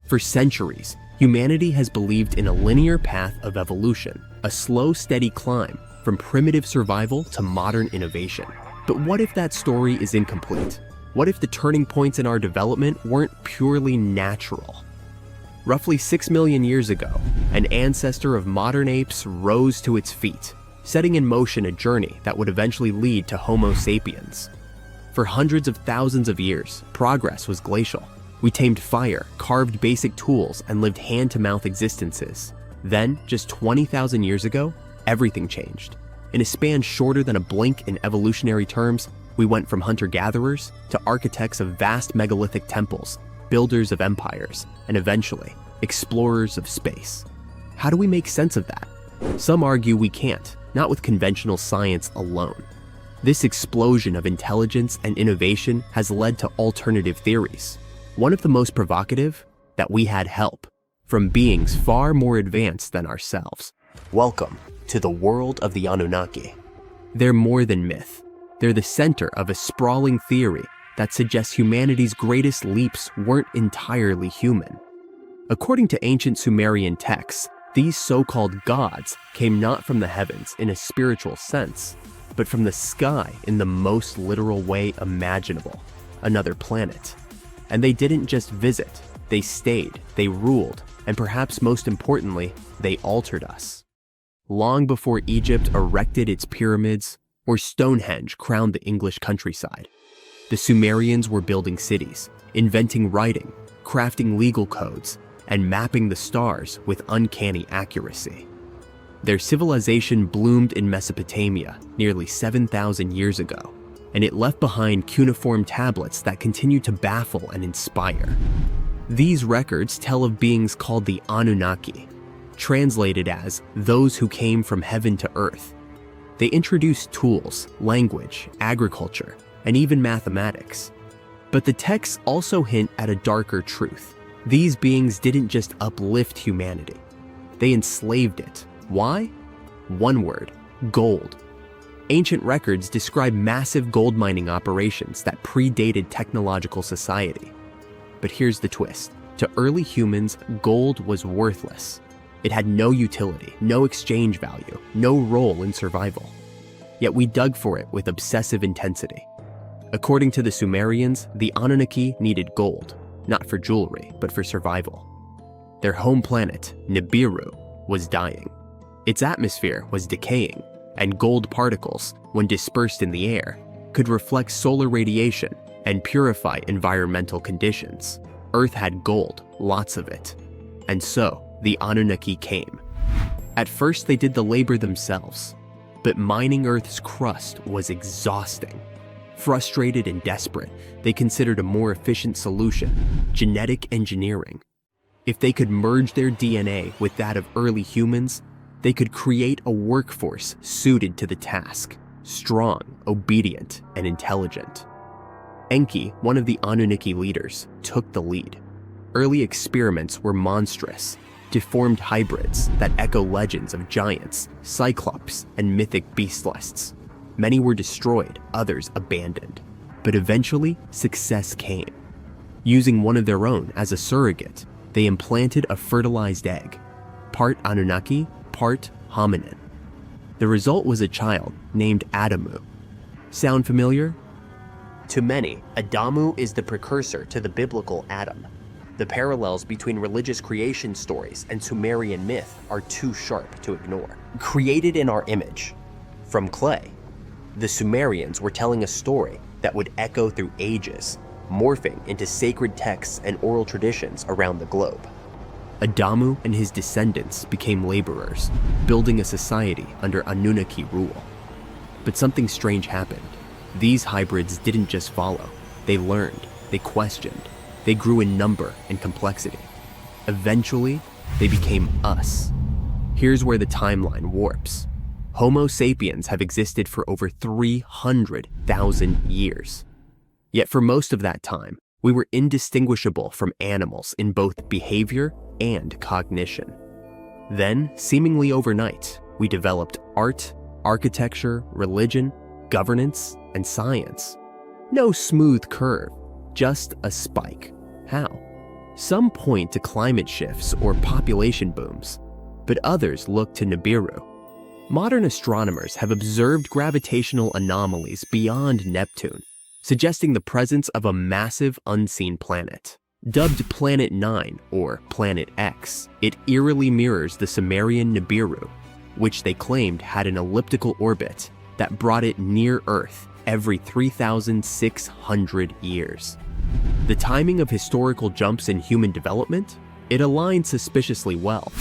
For centuries, humanity has believed in a linear path of evolution, a slow, steady climb from primitive survival to modern innovation. But what if that story is incomplete? What if the turning points in our development weren't purely natural? Roughly 6 million years ago, an ancestor of modern apes rose to its feet, setting in motion a journey that would eventually lead to Homo sapiens. For hundreds of thousands of years, progress was glacial. We tamed fire, carved basic tools, and lived hand-to-mouth existences. Then, just 20,000 years ago, everything changed. In a span shorter than a blink in evolutionary terms, we went from hunter-gatherers to architects of vast megalithic temples, builders of empires, and eventually, explorers of space. How do we make sense of that? Some argue we can't, not with conventional science alone. This explosion of intelligence and innovation has led to alternative theories. One of the most provocative, that we had help from beings far more advanced than ourselves. Welcome to the world of the Anunnaki. They're more than myth. They're the center of a sprawling theory that suggests humanity's greatest leaps weren't entirely human. According to ancient Sumerian texts, these so-called gods came not from the heavens in a spiritual sense, but from the sky in the most literal way imaginable, another planet. And they didn't just visit, they stayed, they ruled, and perhaps most importantly, they altered us. Long before Egypt erected its pyramids, or Stonehenge crowned the English countryside, the Sumerians were building cities, inventing writing, crafting legal codes, and mapping the stars with uncanny accuracy. Their civilization bloomed in Mesopotamia nearly 7,000 years ago, and it left behind cuneiform tablets that continue to baffle and inspire. These records tell of beings called the Anunnaki, translated as those who came from heaven to earth. They introduced tools, language, agriculture, and even mathematics. But the texts also hint at a darker truth. These beings didn't just uplift humanity. They enslaved it. Why? One word: gold. Ancient records describe massive gold mining operations that predated technological society. But here's the twist. To early humans, gold was worthless. It had no utility, no exchange value, no role in survival. Yet we dug for it with obsessive intensity. According to the Sumerians, the Anunnaki needed gold, not for jewelry, but for survival. Their home planet, Nibiru, was dying. Its atmosphere was decaying, and gold particles, when dispersed in the air, could reflect solar radiation and purify environmental conditions. Earth had gold, lots of it. And so, the Anunnaki came. At first, they did the labor themselves, but mining Earth's crust was exhausting. Frustrated and desperate, they considered a more efficient solution: genetic engineering. If they could merge their DNA with that of early humans, they could create a workforce suited to the task, strong, obedient, and intelligent. Enki, one of the Anunnaki leaders, took the lead. Early experiments were monstrous, deformed hybrids that echo legends of giants, cyclops, and mythic beastlists. Many were destroyed, others abandoned. But eventually, success came. Using one of their own as a surrogate, they implanted a fertilized egg, part Anunnaki, part hominin. The result was a child named Adamu. Sound familiar? To many, Adamu is the precursor to the biblical Adam. The parallels between religious creation stories and Sumerian myth are too sharp to ignore. Created in our image, from clay, the Sumerians were telling a story that would echo through ages, morphing into sacred texts and oral traditions around the globe. Adamu and his descendants became laborers, building a society under Anunnaki rule. But something strange happened. These hybrids didn't just follow. They learned, they questioned, they grew in number and complexity. Eventually, they became us. Here's where the timeline warps. Homo sapiens have existed for over 300,000 years. Yet for most of that time, we were indistinguishable from animals in both behavior and cognition. Then, seemingly overnight, we developed art, architecture, religion, governance, and science. No smooth curve, just a spike. How? Some point to climate shifts or population booms, but others look to Nibiru. Modern astronomers have observed gravitational anomalies beyond Neptune, suggesting the presence of a massive unseen planet. Dubbed Planet 9 or Planet X, it eerily mirrors the Sumerian Nibiru, which they claimed had an elliptical orbit that brought it near Earth every 3,600 years. The timing of historical jumps in human development? It aligned suspiciously well.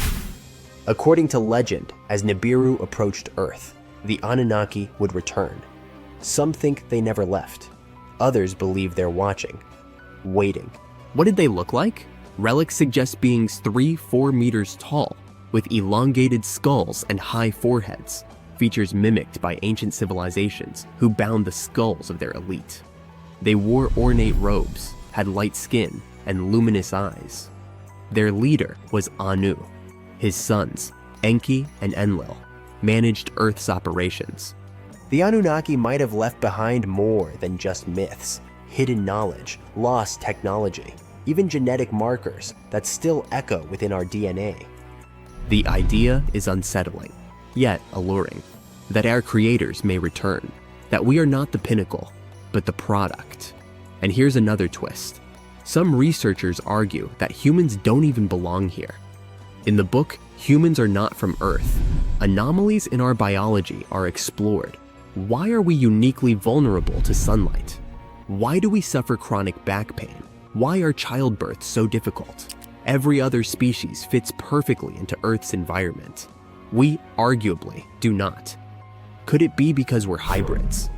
According to legend, as Nibiru approached Earth, the Anunnaki would return. Some think they never left. Others believe they're watching, waiting. What did they look like? Relics suggest beings 3-4 meters tall, with elongated skulls and high foreheads, features mimicked by ancient civilizations who bound the skulls of their elite. They wore ornate robes, had light skin, and luminous eyes. Their leader was Anu. His sons, Enki and Enlil, managed Earth's operations. The Anunnaki might have left behind more than just myths, hidden knowledge, lost technology, even genetic markers that still echo within our DNA. The idea is unsettling, yet alluring, that our creators may return, that we are not the pinnacle, but the product. And here's another twist. Some researchers argue that humans don't even belong here. In the book, Humans Are Not From Earth, anomalies in our biology are explored. Why are we uniquely vulnerable to sunlight? Why do we suffer chronic back pain? Why are childbirths so difficult? Every other species fits perfectly into Earth's environment. We arguably do not. Could it be because we're hybrids?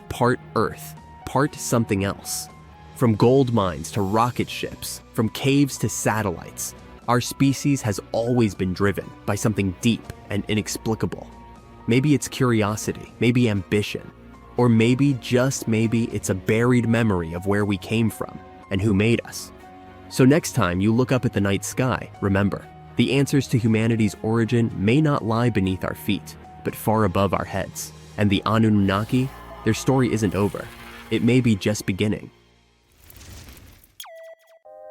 Part Earth, part something else. From gold mines to rocket ships, from caves to satellites, our species has always been driven by something deep and inexplicable. Maybe it's curiosity, maybe ambition, or maybe, just maybe, it's a buried memory of where we came from and who made us. So next time you look up at the night sky, remember, the answers to humanity's origin may not lie beneath our feet, but far above our heads. And the Anunnaki, their story isn't over. It may be just beginning.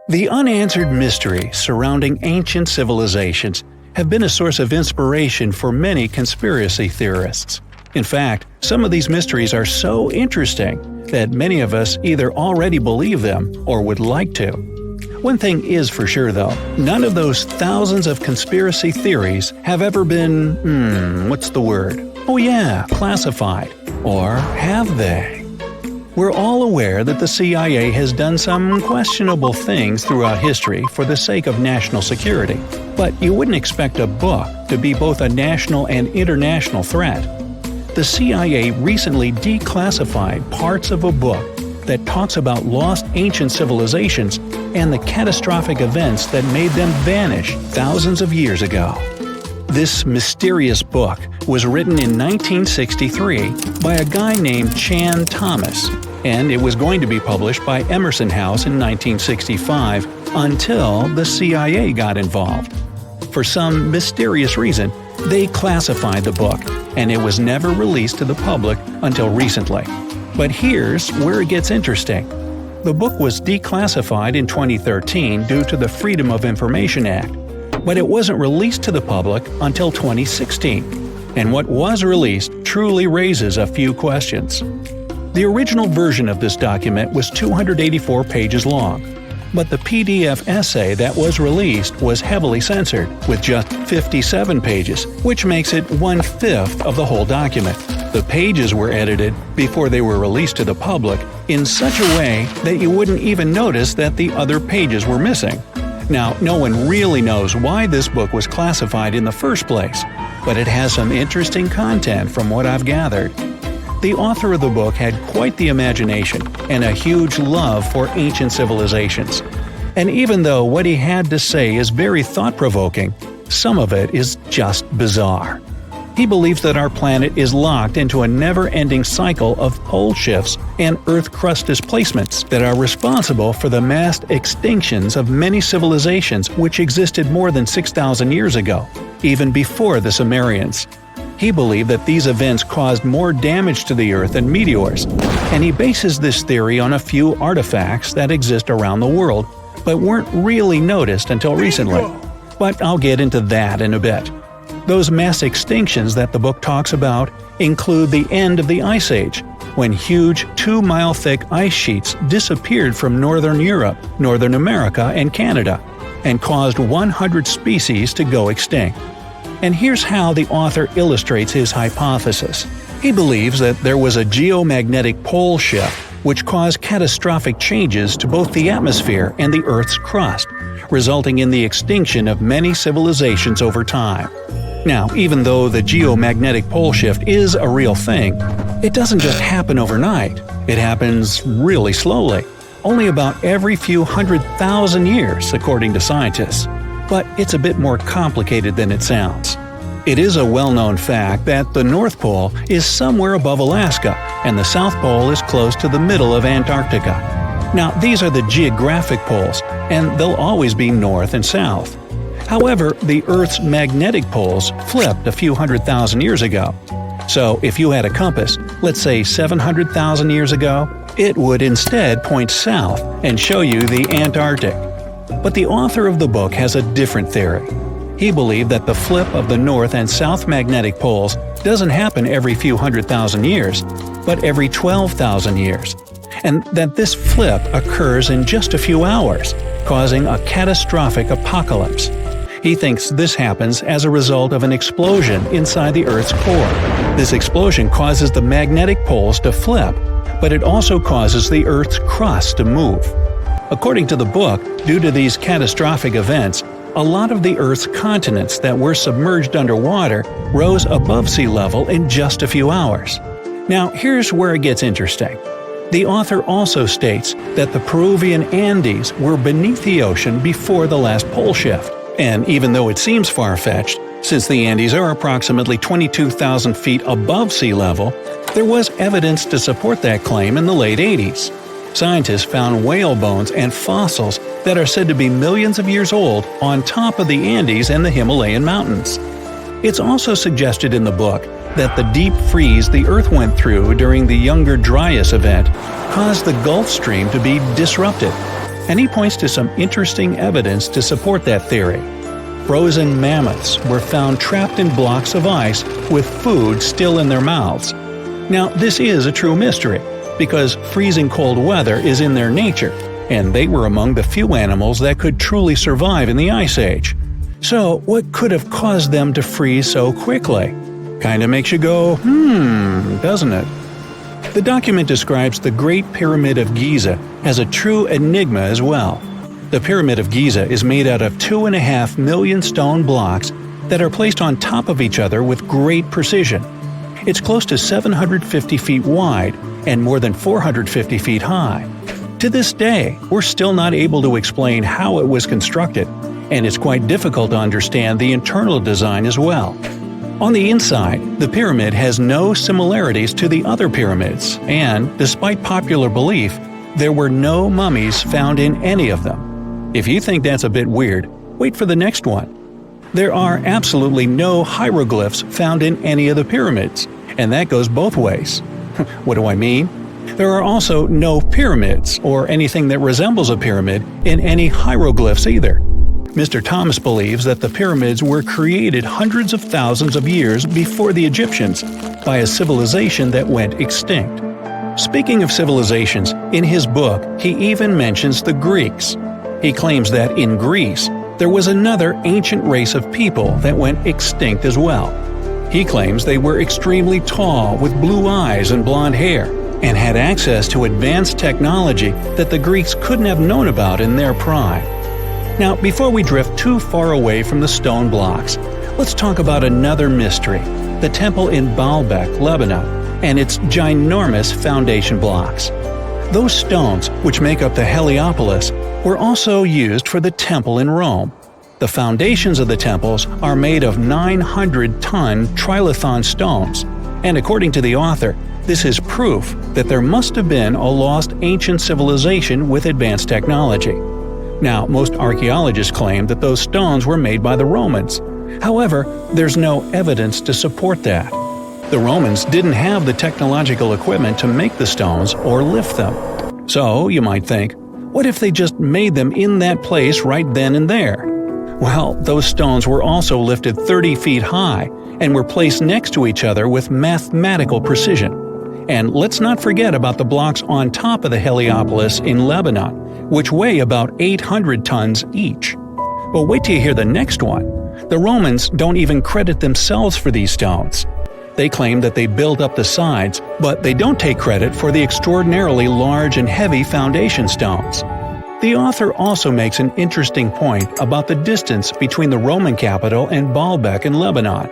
The unanswered mysteries surrounding ancient civilizations have been a source of inspiration for many conspiracy theorists. In fact, some of these mysteries are so interesting that many of us either already believe them or would like to. One thing is for sure though, none of those thousands of conspiracy theories have ever been, what's the word? Oh yeah, classified. Or have they? We're all aware that the CIA has done some questionable things throughout history for the sake of national security, but you wouldn't expect a book to be both a national and international threat. The CIA recently declassified parts of a book that talks about lost ancient civilizations and the catastrophic events that made them vanish thousands of years ago. This mysterious book was written in 1963 by a guy named Chan Thomas, and it was going to be published by Emerson House in 1965 until the CIA got involved. For some mysterious reason, they classified the book, and it was never released to the public until recently. But here's where it gets interesting. The book was declassified in 2013 due to the Freedom of Information Act, but it wasn't released to the public until 2016, and what was released truly raises a few questions. The original version of this document was 284 pages long, but the PDF essay that was released was heavily censored, with just 57 pages, which makes it 1/5 of the whole document. The pages were edited before they were released to the public in such a way that you wouldn't even notice that the other pages were missing. Now, no one really knows why this book was classified in the first place, but it has some interesting content from what I've gathered. The author of the book had quite the imagination and a huge love for ancient civilizations. And even though what he had to say is very thought-provoking, some of it is just bizarre. He believes that our planet is locked into a never-ending cycle of pole shifts and Earth crust displacements that are responsible for the mass extinctions of many civilizations which existed more than 6,000 years ago, even before the Sumerians. He believed that these events caused more damage to the Earth than meteors, and he bases this theory on a few artifacts that exist around the world, but weren't really noticed until recently. But I'll get into that in a bit. Those mass extinctions that the book talks about include the end of the Ice Age, when huge 2-mile-thick ice sheets disappeared from northern Europe, Northern America, and Canada, and caused 100 species to go extinct. And here's how the author illustrates his hypothesis. He believes that there was a geomagnetic pole shift which caused catastrophic changes to both the atmosphere and the Earth's crust, resulting in the extinction of many civilizations over time. Now, even though the geomagnetic pole shift is a real thing, it doesn't just happen overnight. It happens really slowly, only about every few 100,000 years, according to scientists. But it's a bit more complicated than it sounds. It is a well-known fact that the North Pole is somewhere above Alaska, and the South Pole is close to the middle of Antarctica. Now, these are the geographic poles, and they'll always be north and south. However, the Earth's magnetic poles flipped a few 100,000 years ago. So if you had a compass, let's say 700,000 years ago, it would instead point south and show you the Antarctic. But the author of the book has a different theory. He believed that the flip of the north and south magnetic poles doesn't happen every few 100,000 years, but every 12,000 years, and that this flip occurs in just a few hours, causing a catastrophic apocalypse. He thinks this happens as a result of an explosion inside the Earth's core. This explosion causes the magnetic poles to flip, but it also causes the Earth's crust to move. According to the book, due to these catastrophic events, a lot of the Earth's continents that were submerged underwater rose above sea level in just a few hours. Now, here's where it gets interesting. The author also states that the Peruvian Andes were beneath the ocean before the last pole shift. And even though it seems far-fetched, since the Andes are approximately 22,000 feet above sea level, there was evidence to support that claim in the late 80s. Scientists found whale bones and fossils that are said to be millions of years old on top of the Andes and the Himalayan mountains. It's also suggested in the book that the deep freeze the Earth went through during the Younger Dryas event caused the Gulf Stream to be disrupted, and he points to some interesting evidence to support that theory. Frozen mammoths were found trapped in blocks of ice with food still in their mouths. Now, this is a true mystery, because freezing cold weather is in their nature, and they were among the few animals that could truly survive in the Ice Age. So, what could have caused them to freeze so quickly? Kinda makes you go, doesn't it? The document describes the Great Pyramid of Giza as a true enigma as well. The Pyramid of Giza is made out of 2.5 million stone blocks that are placed on top of each other with great precision. It's close to 750 feet wide and more than 450 feet high. To this day, we're still not able to explain how it was constructed, and it's quite difficult to understand the internal design as well. On the inside, the pyramid has no similarities to the other pyramids, and, despite popular belief, there were no mummies found in any of them. If you think that's a bit weird, wait for the next one. There are absolutely no hieroglyphs found in any of the pyramids, and that goes both ways. What do I mean? There are also no pyramids, or anything that resembles a pyramid, in any hieroglyphs either. Mr. Thomas believes that the pyramids were created hundreds of thousands of years before the Egyptians by a civilization that went extinct. Speaking of civilizations, in his book he even mentions the Greeks. He claims that in Greece, there was another ancient race of people that went extinct as well. He claims they were extremely tall with blue eyes and blonde hair, and had access to advanced technology that the Greeks couldn't have known about in their prime. Now, before we drift too far away from the stone blocks, let's talk about another mystery, the temple in Baalbek, Lebanon, and its ginormous foundation blocks. Those stones, which make up the Heliopolis, were also used for the temple in Rome. The foundations of the temples are made of 900-ton trilithon stones, and according to the author, this is proof that there must have been a lost ancient civilization with advanced technology. Now, most archaeologists claim that those stones were made by the Romans. However, there's no evidence to support that. The Romans didn't have the technological equipment to make the stones or lift them. So, you might think, What if they just made them in that place right then and there? Well, those stones were also lifted 30 feet high and were placed next to each other with mathematical precision. And let's not forget about the blocks on top of the Heliopolis in Lebanon, which weigh about 800 tons each. But wait till you hear the next one. The Romans don't even credit themselves for these stones. They claim that they built up the sides, but they don't take credit for the extraordinarily large and heavy foundation stones. The author also makes an interesting point about the distance between the Roman capital and Baalbek in Lebanon.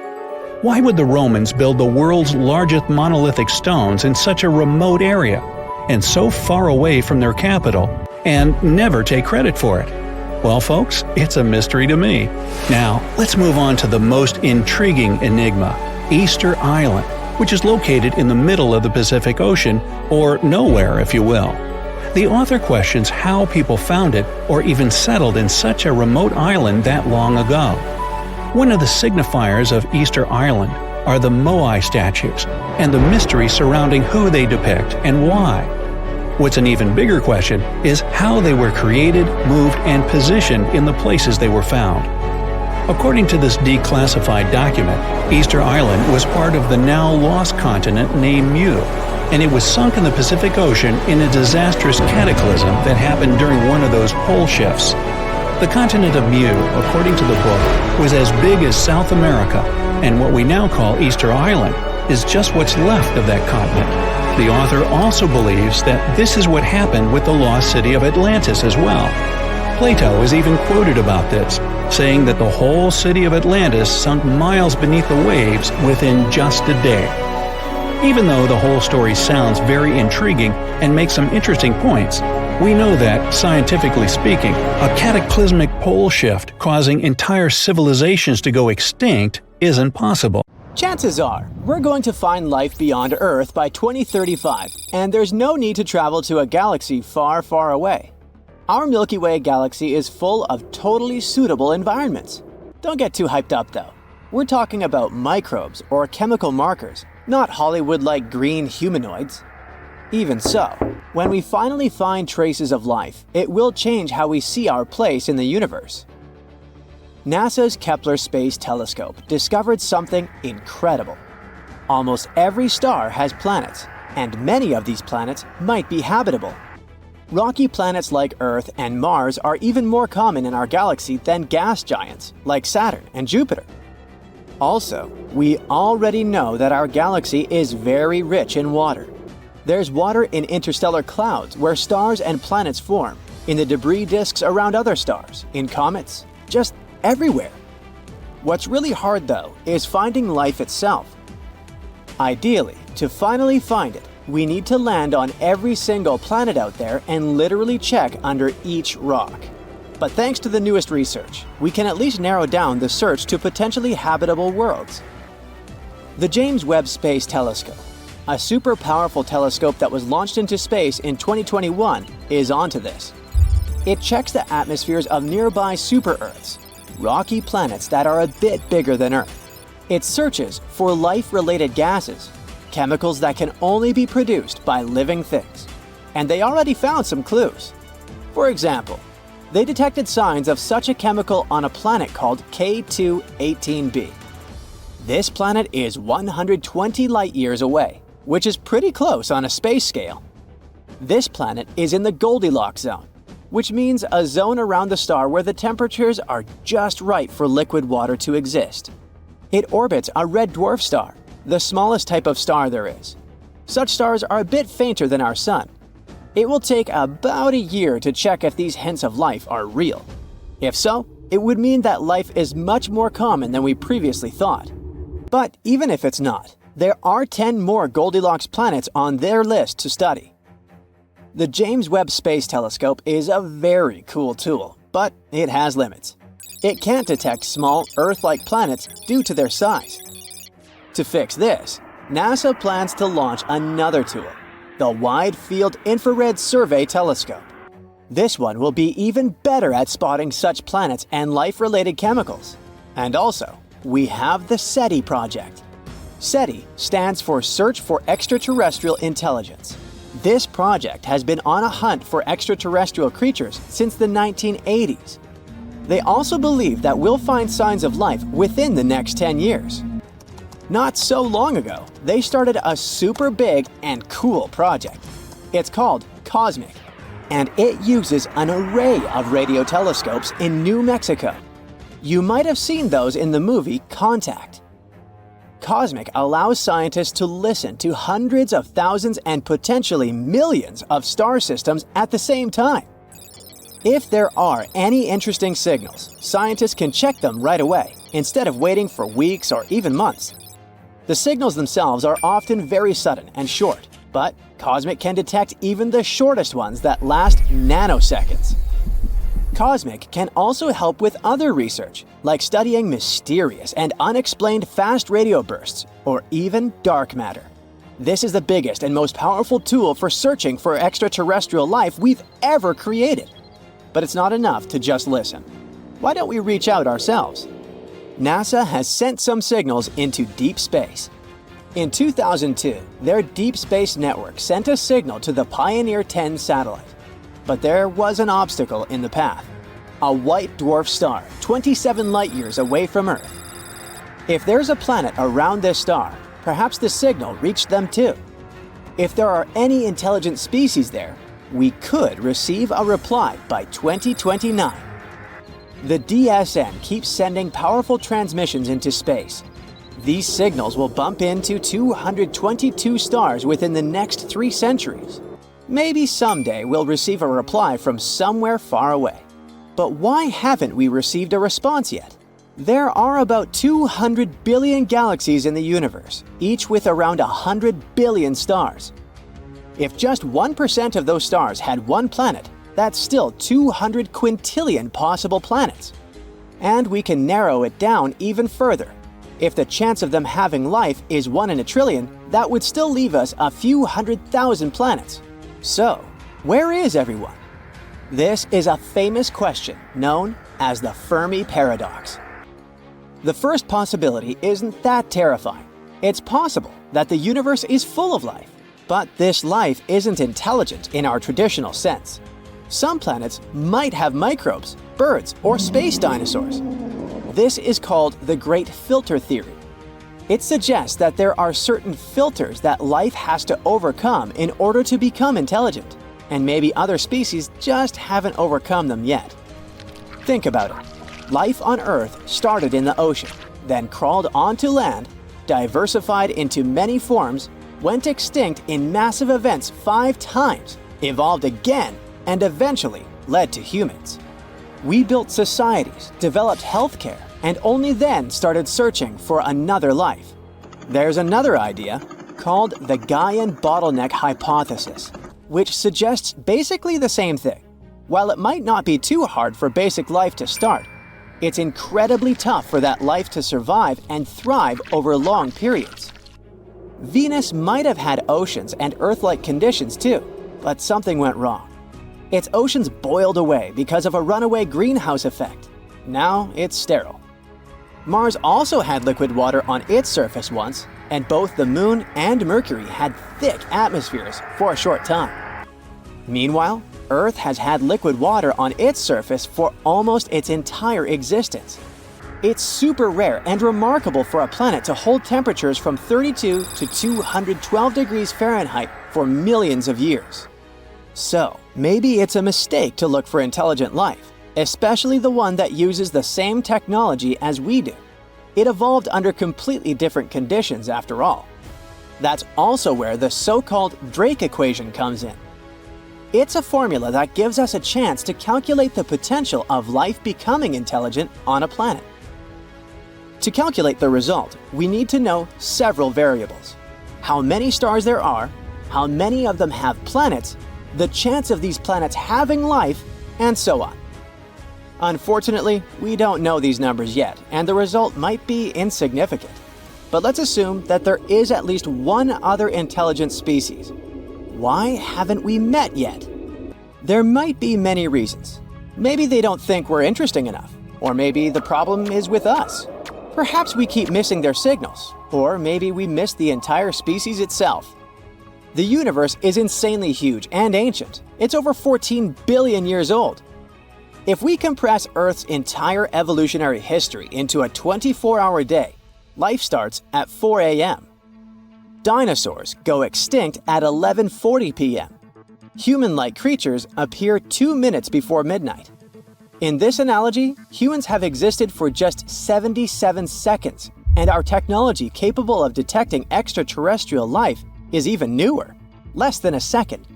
Why would the Romans build the world's largest monolithic stones in such a remote area, and so far away from their capital, and never take credit for it? Well, folks, it's a mystery to me. Now, let's move on to the most intriguing enigma, Easter Island, which is located in the middle of the Pacific Ocean, or nowhere if you will. The author questions how people found it or even settled in such a remote island that long ago. One of the signifiers of Easter Island are the Moai statues, and the mystery surrounding who they depict and why. What's an even bigger question is how they were created, moved, and positioned in the places they were found. According to this declassified document, Easter Island was part of the now lost continent named Mu, and it was sunk in the Pacific Ocean in a disastrous cataclysm that happened during one of those pole shifts. The continent of Mu, according to the book, was as big as South America, and what we now call Easter Island is just what's left of that continent. The author also believes that this is what happened with the lost city of Atlantis as well. Plato is even quoted about this, saying that the whole city of Atlantis sunk miles beneath the waves within just a day. Even though the whole story sounds very intriguing and makes some interesting points, we know that, scientifically speaking, a cataclysmic pole shift causing entire civilizations to go extinct isn't possible. Chances are, we're going to find life beyond Earth by 2035, and there's no need to travel to a galaxy far, far away. Our Milky Way galaxy is full of totally suitable environments. Don't get too hyped up though. We're talking about microbes or chemical markers, not Hollywood-like green humanoids. Even so, when we finally find traces of life, it will change how we see our place in the universe. NASA's Kepler Space Telescope discovered something incredible. Almost every star has planets, and many of these planets might be habitable. Rocky planets like Earth and Mars are even more common in our galaxy than gas giants like Saturn and Jupiter. Also, we already know that our galaxy is very rich in water. There's water in interstellar clouds where stars and planets form, in the debris disks around other stars, in comets, just everywhere. What's really hard though is finding life itself. Ideally, to finally find it, we need to land on every single planet out there and literally check under each rock. But thanks to the newest research, we can at least narrow down the search to potentially habitable worlds. The James Webb Space Telescope, a super powerful telescope that was launched into space in 2021, is onto this. It checks the atmospheres of nearby super-Earths, rocky planets that are a bit bigger than Earth. It searches for life-related gases, chemicals that can only be produced by living things. And they already found some clues. For example, they detected signs of such a chemical on a planet called K2-18b. This planet is 120 light-years away, which is pretty close on a space scale. This planet is in the Goldilocks zone, which means a zone around the star where the temperatures are just right for liquid water to exist. It orbits a red dwarf star, the smallest type of star there is. Such stars are a bit fainter than our Sun. It will take about a year to check if these hints of life are real. If so, it would mean that life is much more common than we previously thought. But even if it's not, there are 10 more Goldilocks planets on their list to study. The James Webb Space Telescope is a very cool tool, but it has limits. It can't detect small Earth-like planets due to their size. To fix this, NASA plans to launch another tool, the Wide Field Infrared Survey Telescope. This one will be even better at spotting such planets and life-related chemicals. And also, we have the SETI project. SETI stands for Search for Extraterrestrial Intelligence. This project has been on a hunt for extraterrestrial creatures since the 1980s. They also believe that we'll find signs of life within the next 10 years. Not so long ago, they started a super big and cool project. It's called COSMIC, and it uses an array of radio telescopes in New Mexico. You might have seen those in the movie Contact. COSMIC allows scientists to listen to hundreds of thousands and potentially millions of star systems at the same time. If there are any interesting signals, scientists can check them right away, instead of waiting for weeks or even months. The signals themselves are often very sudden and short, but COSMIC can detect even the shortest ones that last nanoseconds. COSMIC can also help with other research, like studying mysterious and unexplained fast radio bursts, or even dark matter. This is the biggest and most powerful tool for searching for extraterrestrial life we've ever created. But it's not enough to just listen. Why don't we reach out ourselves? NASA has sent some signals into deep space. In 2002, their Deep Space Network sent a signal to the Pioneer 10 satellite. But there was an obstacle in the path. A white dwarf star, 27 light-years away from Earth. If there's a planet around this star, perhaps the signal reached them too. If there are any intelligent species there, we could receive a reply by 2029. The DSN keeps sending powerful transmissions into space. These signals will bump into 222 stars within the next 3 centuries. Maybe someday we'll receive a reply from somewhere far away. But why haven't we received a response yet? There are about 200 billion galaxies in the universe, each with around 100 billion stars. If just 1% of those stars had one planet, that's still 200 quintillion possible planets. And we can narrow it down even further. If the chance of them having life is 1 in a trillion, that would still leave us a few 100,000 planets. So, where is everyone? This is a famous question known as the Fermi paradox. The first possibility isn't that terrifying. It's possible that the universe is full of life, but this life isn't intelligent in our traditional sense. Some planets might have microbes, birds, or space dinosaurs. This is called the Great Filter Theory. It suggests that there are certain filters that life has to overcome in order to become intelligent, and maybe other species just haven't overcome them yet. Think about it. Life on Earth started in the ocean, then crawled onto land, diversified into many forms, went extinct in massive events 5 times, evolved again, and eventually led to humans. We built societies, developed healthcare, and only then started searching for another life. There's another idea called the Gaian bottleneck hypothesis, which suggests basically the same thing. While it might not be too hard for basic life to start, it's incredibly tough for that life to survive and thrive over long periods. Venus might have had oceans and Earth-like conditions too, but something went wrong. Its oceans boiled away because of a runaway greenhouse effect. Now it's sterile. Mars also had liquid water on its surface once, and both the Moon and Mercury had thick atmospheres for a short time. Meanwhile, Earth has had liquid water on its surface for almost its entire existence. It's super rare and remarkable for a planet to hold temperatures from 32 to 212 degrees Fahrenheit for millions of years. So, maybe it's a mistake to look for intelligent life, especially the one that uses the same technology as we do. It evolved under completely different conditions after all. That's also where the so-called Drake equation comes in. It's a formula that gives us a chance to calculate the potential of life becoming intelligent on a planet. To calculate the result, we need to know several variables: how many stars there are, how many of them have planets, the chance of these planets having life, and so on. Unfortunately, we don't know these numbers yet, and the result might be insignificant. But let's assume that there is at least one other intelligent species. Why haven't we met yet? There might be many reasons. Maybe they don't think we're interesting enough, or maybe the problem is with us. Perhaps we keep missing their signals, or maybe we miss the entire species itself. The universe is insanely huge and ancient. It's over 14 billion years old. If we compress Earth's entire evolutionary history into a 24-hour day, life starts at 4 a.m. Dinosaurs go extinct at 11:40 p.m. Human-like creatures appear 2 minutes before midnight. In this analogy, humans have existed for just 77 seconds, and our technology capable of detecting extraterrestrial life is even newer, less than a second.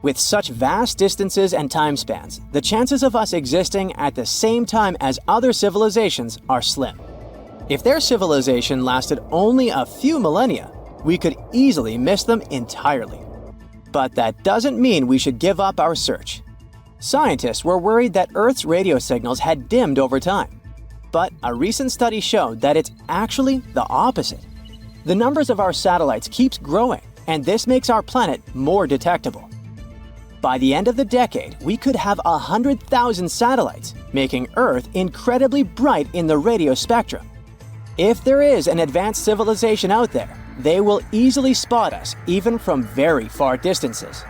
With such vast distances and time spans, the chances of us existing at the same time as other civilizations are slim. If their civilization lasted only a few millennia, we could easily miss them entirely. But that doesn't mean we should give up our search. Scientists were worried that Earth's radio signals had dimmed over time. But a recent study showed that it's actually the opposite. The numbers of our satellites keeps growing, and this makes our planet more detectable. By the end of the decade, we could have 100,000 satellites, making Earth incredibly bright in the radio spectrum. If there is an advanced civilization out there, they will easily spot us even from very far distances.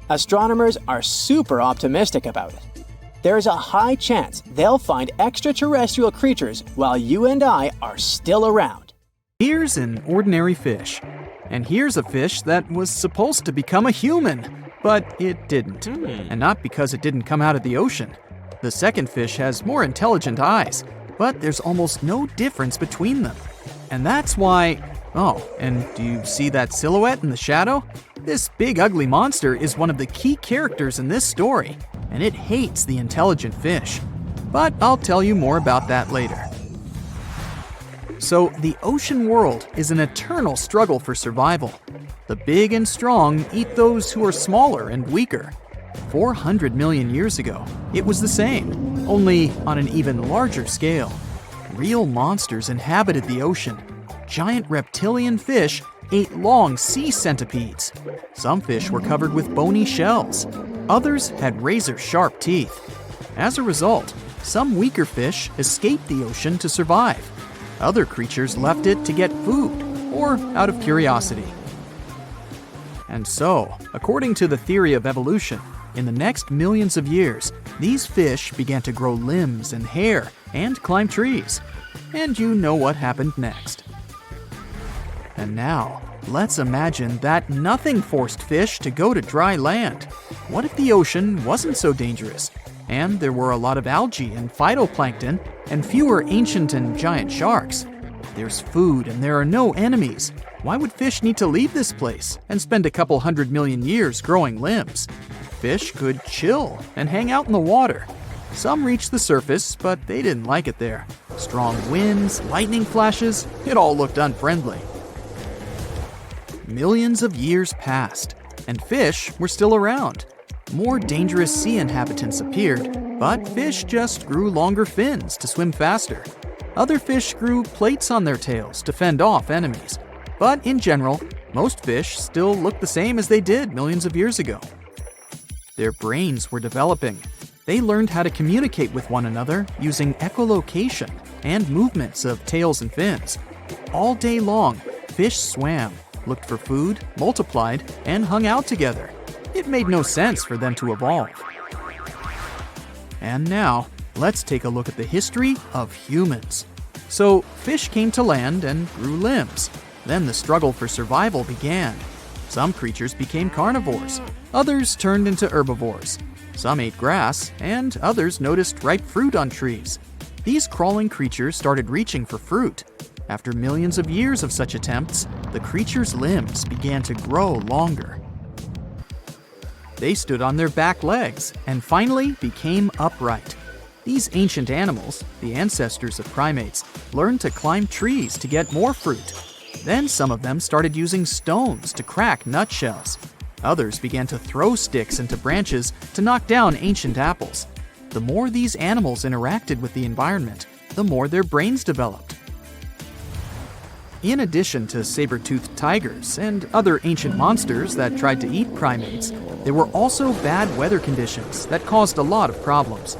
Astronomers are super optimistic about it. There's a high chance they'll find extraterrestrial creatures while you and I are still around. Here's an ordinary fish. And here's a fish that was supposed to become a human. But it didn't, and not because it didn't come out of the ocean. The second fish has more intelligent eyes, but there's almost no difference between them. And that's why... Oh, and do you see that silhouette in the shadow? This big ugly monster is one of the key characters in this story, and it hates the intelligent fish. But I'll tell you more about that later. So, the ocean world is an eternal struggle for survival. The big and strong eat those who are smaller and weaker. 400 million years ago, it was the same, only on an even larger scale. Real monsters inhabited the ocean. Giant reptilian fish ate long sea centipedes. Some fish were covered with bony shells. Others had razor-sharp teeth. As a result, some weaker fish escaped the ocean to survive. Other creatures left it to get food, or out of curiosity. And so, according to the theory of evolution, in the next millions of years, these fish began to grow limbs and hair and climb trees. And you know what happened next. And now, let's imagine that nothing forced fish to go to dry land. What if the ocean wasn't so dangerous, and there were a lot of algae and phytoplankton, and fewer ancient and giant sharks? There's food and there are no enemies. Why would fish need to leave this place and spend a couple 100 million years growing limbs? Fish could chill and hang out in the water. Some reached the surface, but they didn't like it there. Strong winds, lightning flashes, it all looked unfriendly. Millions of years passed, and fish were still around. More dangerous sea inhabitants appeared, but fish just grew longer fins to swim faster. Other fish grew plates on their tails to fend off enemies. But in general, most fish still look the same as they did millions of years ago. Their brains were developing. They learned how to communicate with one another using echolocation and movements of tails and fins. All day long, fish swam, looked for food, multiplied, and hung out together. It made no sense for them to evolve. And now, let's take a look at the history of humans. So, fish came to land and grew limbs. Then the struggle for survival began. Some creatures became carnivores, others turned into herbivores. Some ate grass, and others noticed ripe fruit on trees. These crawling creatures started reaching for fruit. After millions of years of such attempts, the creatures' limbs began to grow longer. They stood on their back legs and finally became upright. These ancient animals, the ancestors of primates, learned to climb trees to get more fruit. Then some of them started using stones to crack nutshells. Others began to throw sticks into branches to knock down ancient apples. The more these animals interacted with the environment, the more their brains developed. In addition to saber-toothed tigers and other ancient monsters that tried to eat primates, there were also bad weather conditions that caused a lot of problems.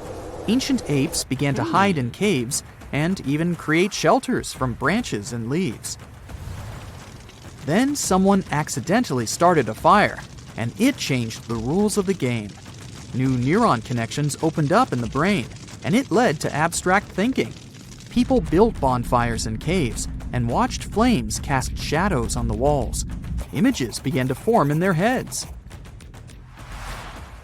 Ancient apes began to hide in caves and even create shelters from branches and leaves. Then someone accidentally started a fire, and it changed the rules of the game. New neuron connections opened up in the brain, and it led to abstract thinking. People built bonfires in caves and watched flames cast shadows on the walls. Images began to form in their heads.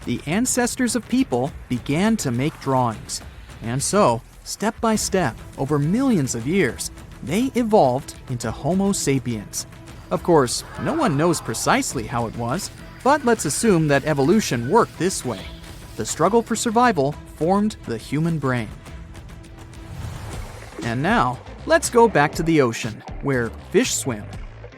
The ancestors of people began to make drawings. And so, step by step, over millions of years, they evolved into Homo sapiens. Of course, no one knows precisely how it was, but let's assume that evolution worked this way. The struggle for survival formed the human brain. And now, let's go back to the ocean, where fish swim.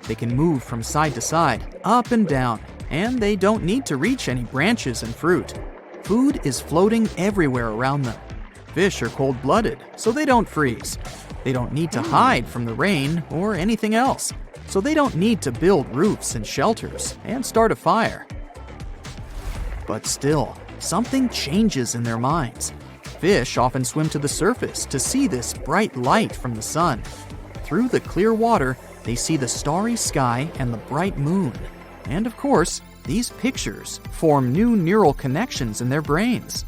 They can move from side to side, up and down, and they don't need to reach any branches and fruit. Food is floating everywhere around them. Fish are cold-blooded, so they don't freeze. They don't need to hide from the rain or anything else, so they don't need to build roofs and shelters and start a fire. But still, something changes in their minds. Fish often swim to the surface to see this bright light from the sun. Through the clear water, they see the starry sky and the bright moon. And of course, these pictures form new neural connections in their brains.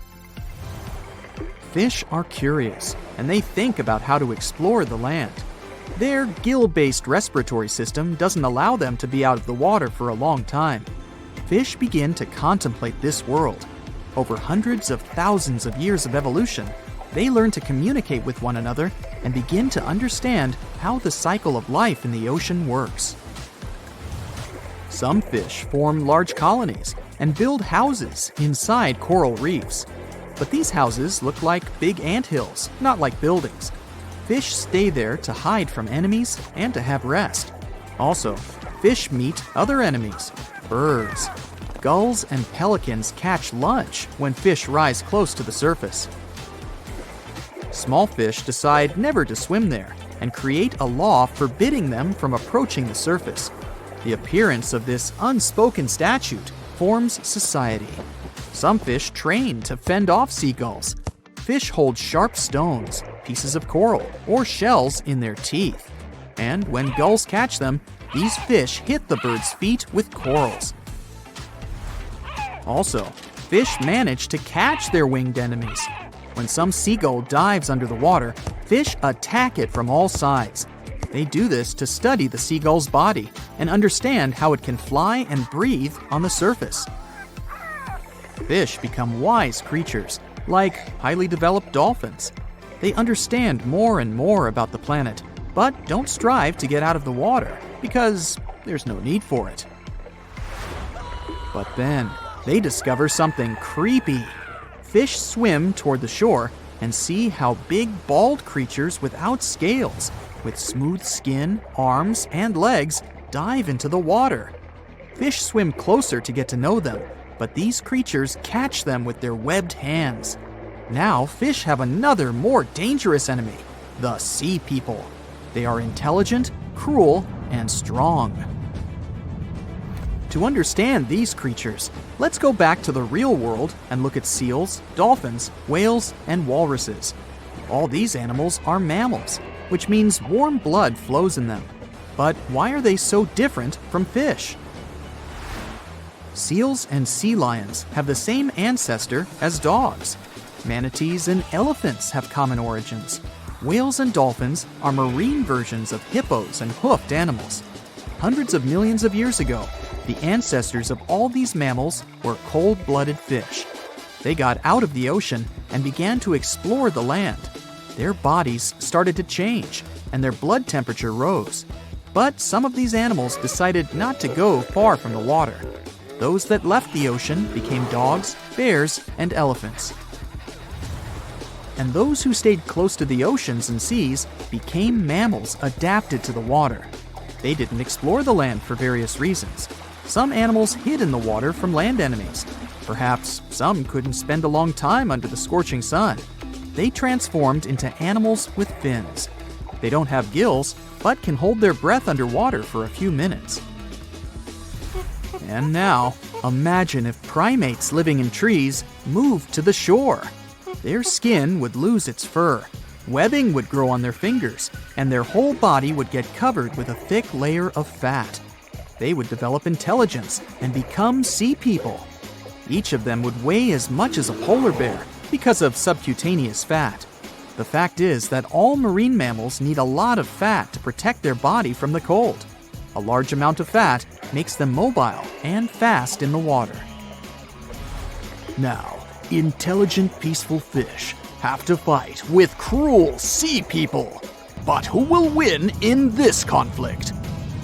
Fish are curious, and they think about how to explore the land. Their gill-based respiratory system doesn't allow them to be out of the water for a long time. Fish begin to contemplate this world. Over hundreds of thousands of years of evolution, they learn to communicate with one another and begin to understand how the cycle of life in the ocean works. Some fish form large colonies and build houses inside coral reefs. But these houses look like big anthills, not like buildings. Fish stay there to hide from enemies and to have rest. Also, fish meet other enemies, birds. Gulls and pelicans catch lunch when fish rise close to the surface. Small fish decide never to swim there and create a law forbidding them from approaching the surface. The appearance of this unspoken statute forms society. Some fish train to fend off seagulls. Fish hold sharp stones, pieces of coral, or shells in their teeth. And when gulls catch them, these fish hit the bird's feet with corals. Also, fish manage to catch their winged enemies. When some seagull dives under the water, fish attack it from all sides. They do this to study the seagull's body and understand how it can fly and breathe on the surface. Fish become wise creatures, like highly developed dolphins. They understand more and more about the planet, but don't strive to get out of the water because there's no need for it. But then, they discover something creepy. Fish swim toward the shore and see how big bald creatures without scales, with smooth skin, arms, and legs, dive into the water. Fish swim closer to get to know them, but these creatures catch them with their webbed hands. Now fish have another, more dangerous enemy, the sea people. They are intelligent, cruel, and strong. To understand these creatures, let's go back to the real world and look at seals, dolphins, whales, and walruses. All these animals are mammals, which means warm blood flows in them. But why are they so different from fish? Seals and sea lions have the same ancestor as dogs. Manatees and elephants have common origins. Whales and dolphins are marine versions of hippos and hoofed animals. Hundreds of millions of years ago, the ancestors of all these mammals were cold-blooded fish. They got out of the ocean and began to explore the land. Their bodies started to change, and their blood temperature rose. But some of these animals decided not to go far from the water. Those that left the ocean became dogs, bears, and elephants. And those who stayed close to the oceans and seas became mammals adapted to the water. They didn't explore the land for various reasons. Some animals hid in the water from land enemies. Perhaps some couldn't spend a long time under the scorching sun. They transformed into animals with fins. They don't have gills, but can hold their breath underwater for a few minutes. And now, imagine if primates living in trees moved to the shore. Their skin would lose its fur, webbing would grow on their fingers, and their whole body would get covered with a thick layer of fat. they would develop intelligence and become sea people. Each of them would weigh as much as a polar bear because of subcutaneous fat. The fact is that all marine mammals need a lot of fat to protect their body from the cold. A large amount of fat makes them mobile and fast in the water. Now, intelligent, peaceful fish have to fight with cruel sea people. But who will win in this conflict?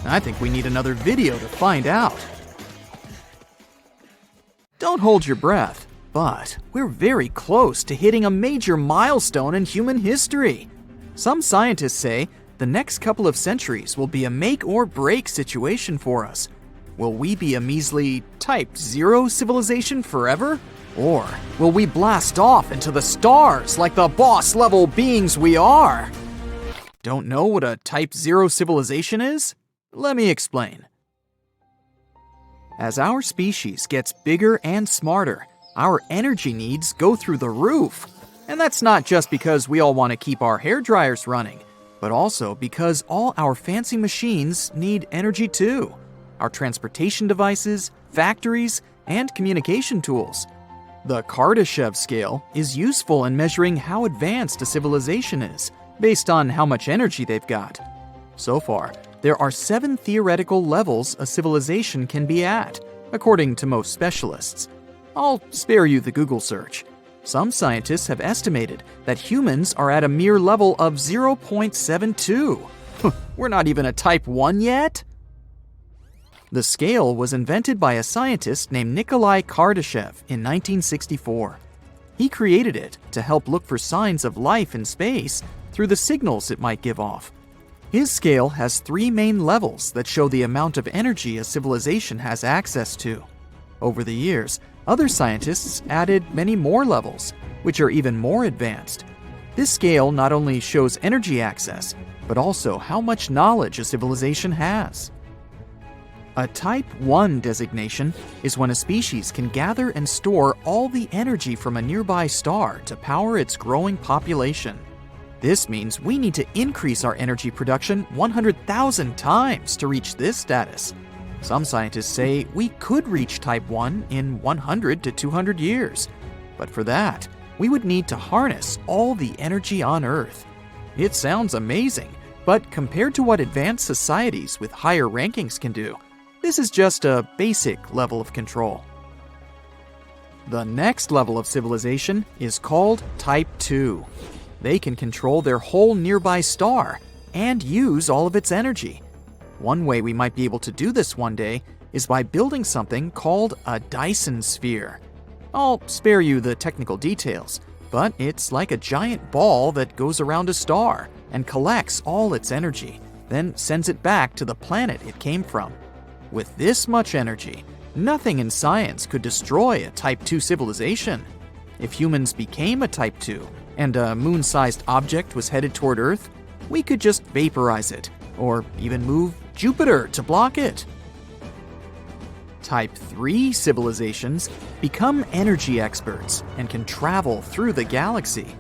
I think we need another video to find out. Don't hold your breath, but we're very close to hitting a major milestone in human history. Some scientists say the next couple of centuries will be a make or break situation for us. Will we be a measly Type 0 civilization forever? Or will we blast off into the stars like the boss-level beings we are? Don't know what a Type 0 civilization is? Let me explain. As our species gets bigger and smarter, our energy needs go through the roof. And that's not just because we all want to keep our hair dryers running, but also because all our fancy machines need energy too. Our transportation devices, factories, and communication tools. The Kardashev scale is useful in measuring how advanced a civilization is, based on how much energy they've got. So far, there are 7 theoretical levels a civilization can be at, according to most specialists. I'll spare you the Google search. Some scientists have estimated that humans are at a mere level of 0.72. We're not even a Type 1 yet? The scale was invented by a scientist named Kardashev in 1964. He created it to help look for signs of life in space through the signals it might give off. His scale has 3 main levels that show the amount of energy a civilization has access to. Over the years, other scientists added many more levels, which are even more advanced. This scale not only shows energy access, but also how much knowledge a civilization has. A Type 1 designation is when a species can gather and store all the energy from a nearby star to power its growing population. This means we need to increase our energy production 100,000 times to reach this status. Some scientists say we could reach Type 1 in 100 to 200 years. But for that, we would need to harness all the energy on Earth. It sounds amazing, but compared to what advanced societies with higher rankings can do, this is just a basic level of control. The next level of civilization is called Type 2. They can control their whole nearby star and use all of its energy. One way we might be able to do this one day is by building something called a Dyson sphere. I'll spare you the technical details, but it's like a giant ball that goes around a star and collects all its energy, then sends it back to the planet it came from. With this much energy, nothing in science could destroy a Type 2 civilization. If humans became a Type 2 and a moon-sized object was headed toward Earth, we could just vaporize it, or even move Jupiter to block it. Type 3 civilizations become energy experts and can travel through the galaxy.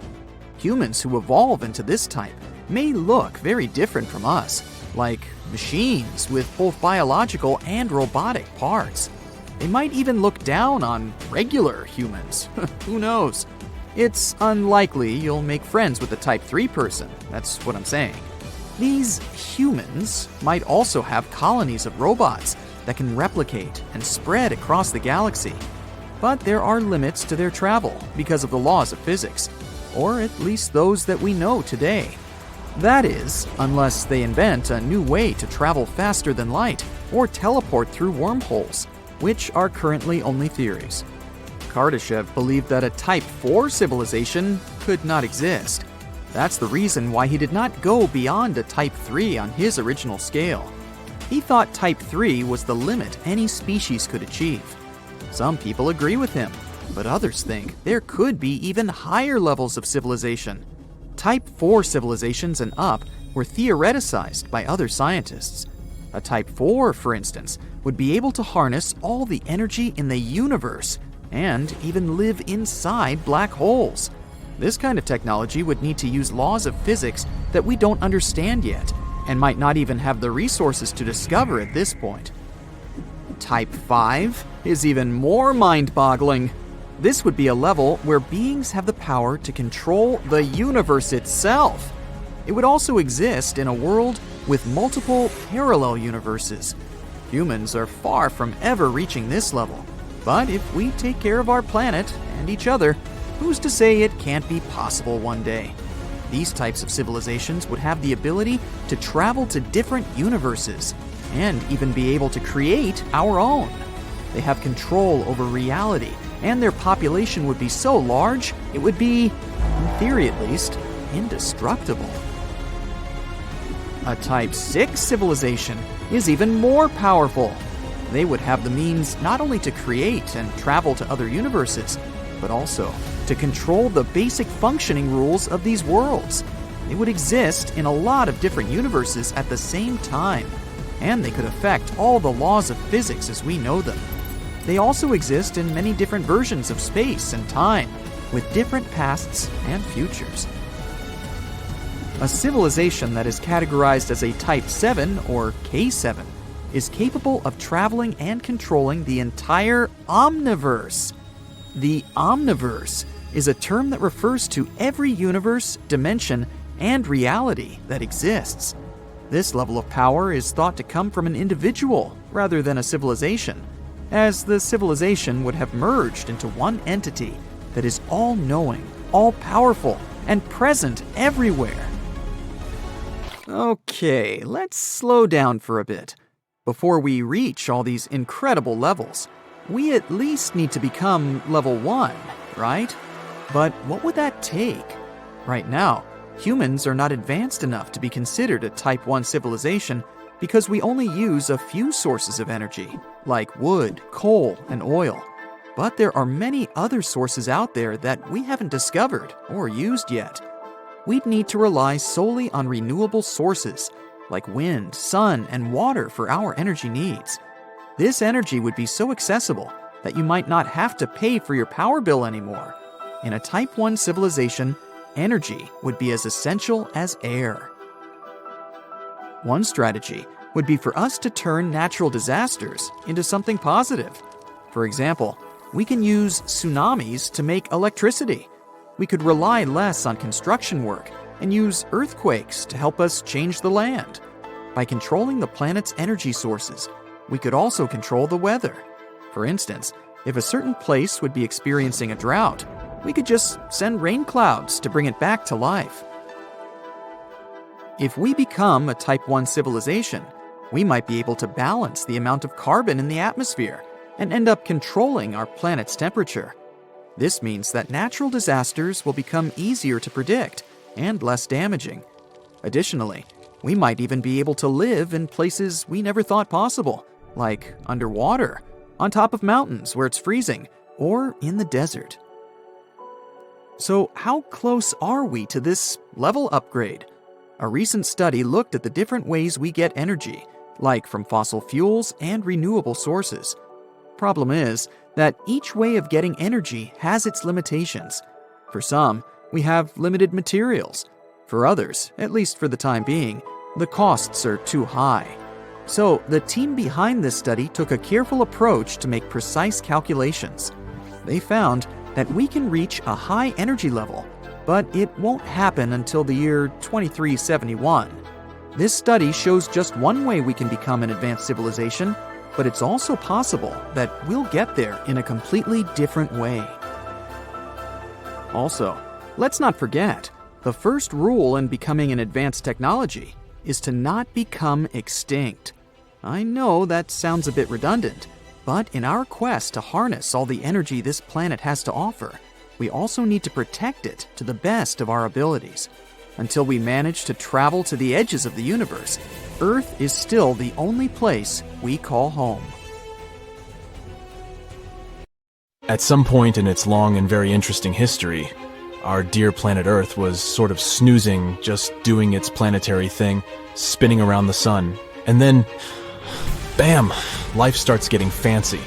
Humans who evolve into this type may look very different from us, like machines with both biological and robotic parts. They might even look down on regular humans. Who knows? It's unlikely you'll make friends with a Type 3 person, that's what I'm saying. These humans might also have colonies of robots that can replicate and spread across the galaxy. But there are limits to their travel because of the laws of physics, or at least those that we know today. That is, unless they invent a new way to travel faster than light or teleport through wormholes, which are currently only theories. Kardashev believed that a Type 4 civilization could not exist. That's the reason why he did not go beyond a Type 3 on his original scale. He thought Type 3 was the limit any species could achieve. Some people agree with him, but others think there could be even higher levels of civilization. Type 4 civilizations and up were theoreticized by other scientists. A Type 4, for instance, would be able to harness all the energy in the universe and even live inside black holes. This kind of technology would need to use laws of physics that we don't understand yet and might not even have the resources to discover at this point. Type 5 is even more mind-boggling. This would be a level where beings have the power to control the universe itself. It would also exist in a world with multiple parallel universes. Humans are far from ever reaching this level, but if we take care of our planet and each other, who's to say it can't be possible one day? These types of civilizations would have the ability to travel to different universes and even be able to create our own. They have control over reality, and their population would be so large, it would be, in theory at least, indestructible. A Type 6 civilization is even more powerful. They would have the means not only to create and travel to other universes, but also to control the basic functioning rules of these worlds. They would exist in a lot of different universes at the same time, and they could affect all the laws of physics as we know them. They also exist in many different versions of space and time, with different pasts and futures. A civilization that is categorized as a Type 7 or K7 is capable of traveling and controlling the entire omniverse. The omniverse is a term that refers to every universe, dimension, and reality that exists. This level of power is thought to come from an individual rather than a civilization, as the civilization would have merged into one entity that is all-knowing, all-powerful, and present everywhere. Okay, let's slow down for a bit. Before we reach all these incredible levels, we at least need to become level 1, right? But what would that take? Right now, humans are not advanced enough to be considered a Type 1 civilization because we only use a few sources of energy, like wood, coal, and oil. But there are many other sources out there that we haven't discovered or used yet. We'd need to rely solely on renewable sources, like wind, sun, and water for our energy needs. This energy would be so accessible that you might not have to pay for your power bill anymore. In a Type 1 civilization, energy would be as essential as air. One strategy would be for us to turn natural disasters into something positive. For example, we can use tsunamis to make electricity. We could rely less on construction work and use earthquakes to help us change the land. By controlling the planet's energy sources, we could also control the weather. For instance, if a certain place would be experiencing a drought, we could just send rain clouds to bring it back to life. If we become a Type 1 civilization, we might be able to balance the amount of carbon in the atmosphere and end up controlling our planet's temperature. This means that natural disasters will become easier to predict and less damaging. Additionally, we might even be able to live in places we never thought possible, like underwater, on top of mountains where it's freezing, or in the desert. So how close are we to this level upgrade? A recent study looked at the different ways we get energy, like from fossil fuels and renewable sources. Problem is that each way of getting energy has its limitations. For some, we have limited materials. For others, at least for the time being, the costs are too high. So the team behind this study took a careful approach to make precise calculations. They found that we can reach a high energy level, but it won't happen until the year 2371. This study shows just one way we can become an advanced civilization, but it's also possible that we'll get there in a completely different way. Also, let's not forget, the first rule in becoming an advanced technology is to not become extinct. I know that sounds a bit redundant, but in our quest to harness all the energy this planet has to offer, we also need to protect it to the best of our abilities. Until we manage to travel to the edges of the universe, Earth is still the only place we call home. At some point in its long and very interesting history, our dear planet Earth was sort of snoozing, just doing its planetary thing, spinning around the sun. And then, bam, life starts getting fancy.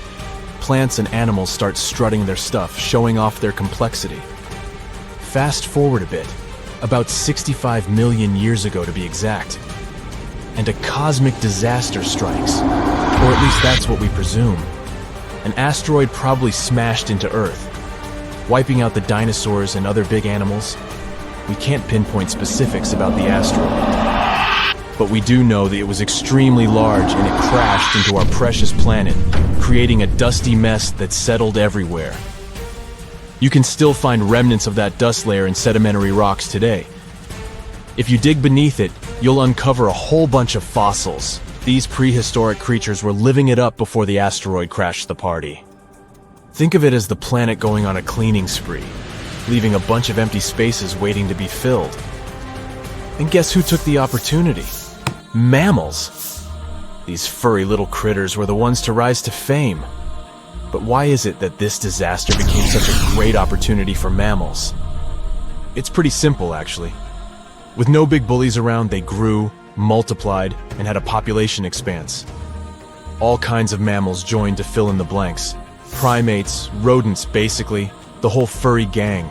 Plants and animals start strutting their stuff, showing off their complexity. Fast forward a bit, about 65 million years ago to be exact. and a cosmic disaster strikes. Or at least that's what we presume. An asteroid probably smashed into Earth, wiping out the dinosaurs and other big animals. We can't pinpoint specifics about the asteroid, but we do know that it was extremely large and it crashed into our precious planet, creating a dusty mess that settled everywhere. You can still find remnants of that dust layer in sedimentary rocks today. If you dig beneath it, you'll uncover a whole bunch of fossils. These prehistoric creatures were living it up before the asteroid crashed the party. Think of it as the planet going on a cleaning spree, leaving a bunch of empty spaces waiting to be filled. And guess who took the opportunity? Mammals! These furry little critters were the ones to rise to fame. But why is it that this disaster became such a great opportunity for mammals? It's pretty simple, actually. With no big bullies around, they grew, multiplied, and had a population expanse. All kinds of mammals joined to fill in the blanks. Primates, rodents, basically, the whole furry gang.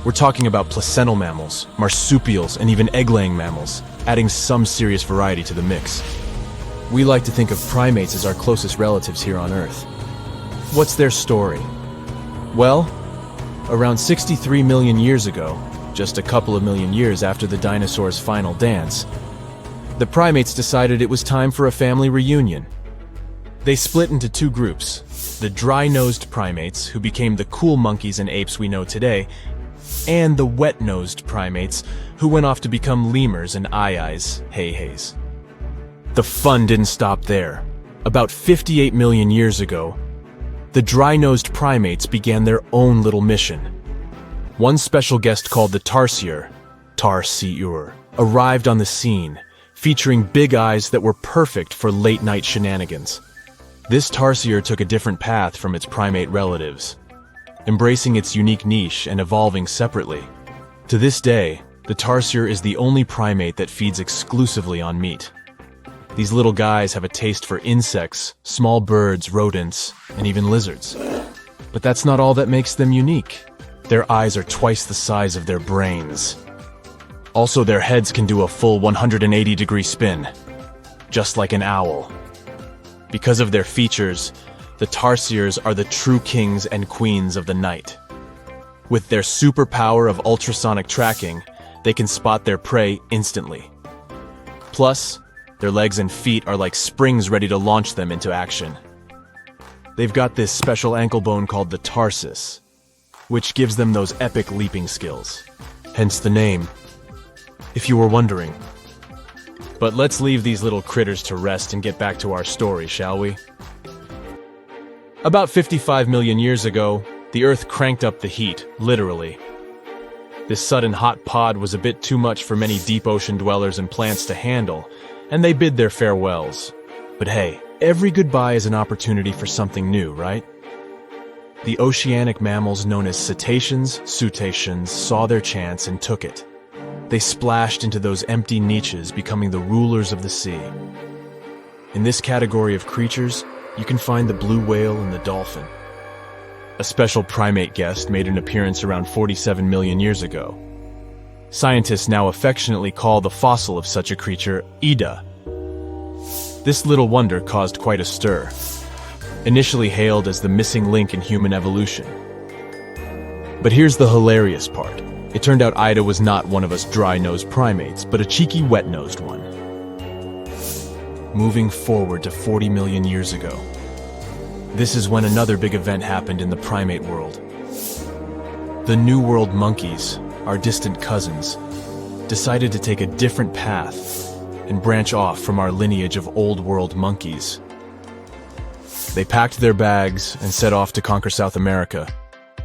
We're talking about placental mammals, marsupials, and even egg-laying mammals, adding some serious variety to the mix. We like to think of primates as our closest relatives here on Earth. What's their story? Well, around 63 million years ago, just a couple of million years after the dinosaurs' final dance, the primates decided it was time for a family reunion. They split into two groups, the dry-nosed primates, who became the cool monkeys and apes we know today, and the wet-nosed primates, who went off to become lemurs and aye-ayes, hey-hays. The fun didn't stop there. About 58 million years ago, the dry-nosed primates began their own little mission. One special guest called the Tarsier, arrived on the scene, featuring big eyes that were perfect for late-night shenanigans. This Tarsier took a different path from its primate relatives, embracing its unique niche and evolving separately. To this day, the Tarsier is the only primate that feeds exclusively on meat. These little guys have a taste for insects, small birds, rodents, and even lizards. But that's not all that makes them unique. Their eyes are twice the size of their brains. Also, their heads can do a full 180-degree spin, just like an owl. Because of their features, the Tarsiers are the true kings and queens of the night. With their superpower of ultrasonic tracking, they can spot their prey instantly. Plus, their legs and feet are like springs ready to launch them into action. They've got this special ankle bone called the tarsus, which gives them those epic leaping skills. Hence the name, if you were wondering. But let's leave these little critters to rest and get back to our story, shall we? About 55 million years ago, the Earth cranked up the heat, literally. This sudden hot pod was a bit too much for many deep ocean dwellers and plants to handle, and they bid their farewells. But hey, every goodbye is an opportunity for something new, right? The oceanic mammals known as cetaceans, saw their chance and took it. They splashed into those empty niches, becoming the rulers of the sea. In this category of creatures, you can find the blue whale and the dolphin. A special primate guest made an appearance around 47 million years ago. Scientists now affectionately call the fossil of such a creature Ida. This little wonder caused quite a stir. Initially hailed as the missing link in human evolution. But here's the hilarious part. It turned out Ida was not one of us dry-nosed primates, but a cheeky wet-nosed one. Moving forward to 40 million years ago. This is when another big event happened in the primate world. The New World monkeys, our distant cousins, decided to take a different path and branch off from our lineage of Old World monkeys. They packed their bags and set off to conquer South America,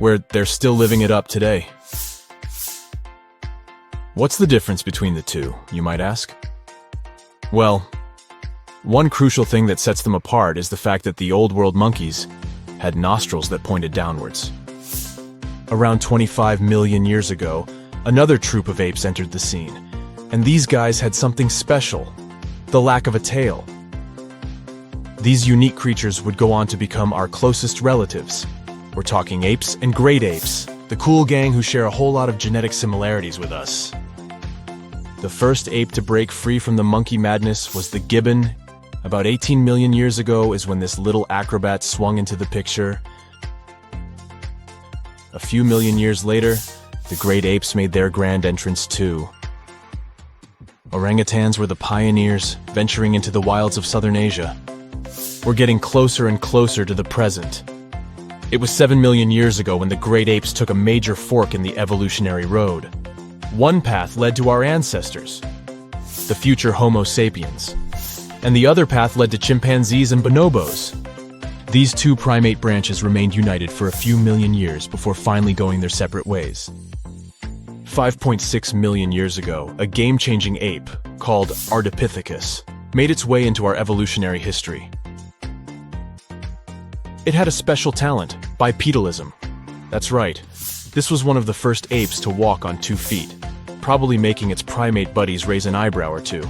where they're still living it up today. What's the difference between the two, you might ask? Well, one crucial thing that sets them apart is the fact that the Old World monkeys had nostrils that pointed downwards. Around 25 million years ago, another troop of apes entered the scene, and these guys had something special, the lack of a tail. These unique creatures would go on to become our closest relatives. We're talking apes and great apes, the cool gang who share a whole lot of genetic similarities with us. The first ape to break free from the monkey madness was the gibbon. About 18 million years ago is when this little acrobat swung into the picture. A few million years later, the great apes made their grand entrance too. Orangutans were the pioneers, venturing into the wilds of southern Asia. We're getting closer and closer to the present. It was 7 million years ago when the great apes took a major fork in the evolutionary road. One path led to our ancestors, the future Homo sapiens, and the other path led to chimpanzees and bonobos. These two primate branches remained united for a few million years before finally going their separate ways. 5.6 million years ago, a game-changing ape, called Ardipithecus, made its way into our evolutionary history. It had a special talent, bipedalism. That's right, this was one of the first apes to walk on 2 feet, probably making its primate buddies raise an eyebrow or two.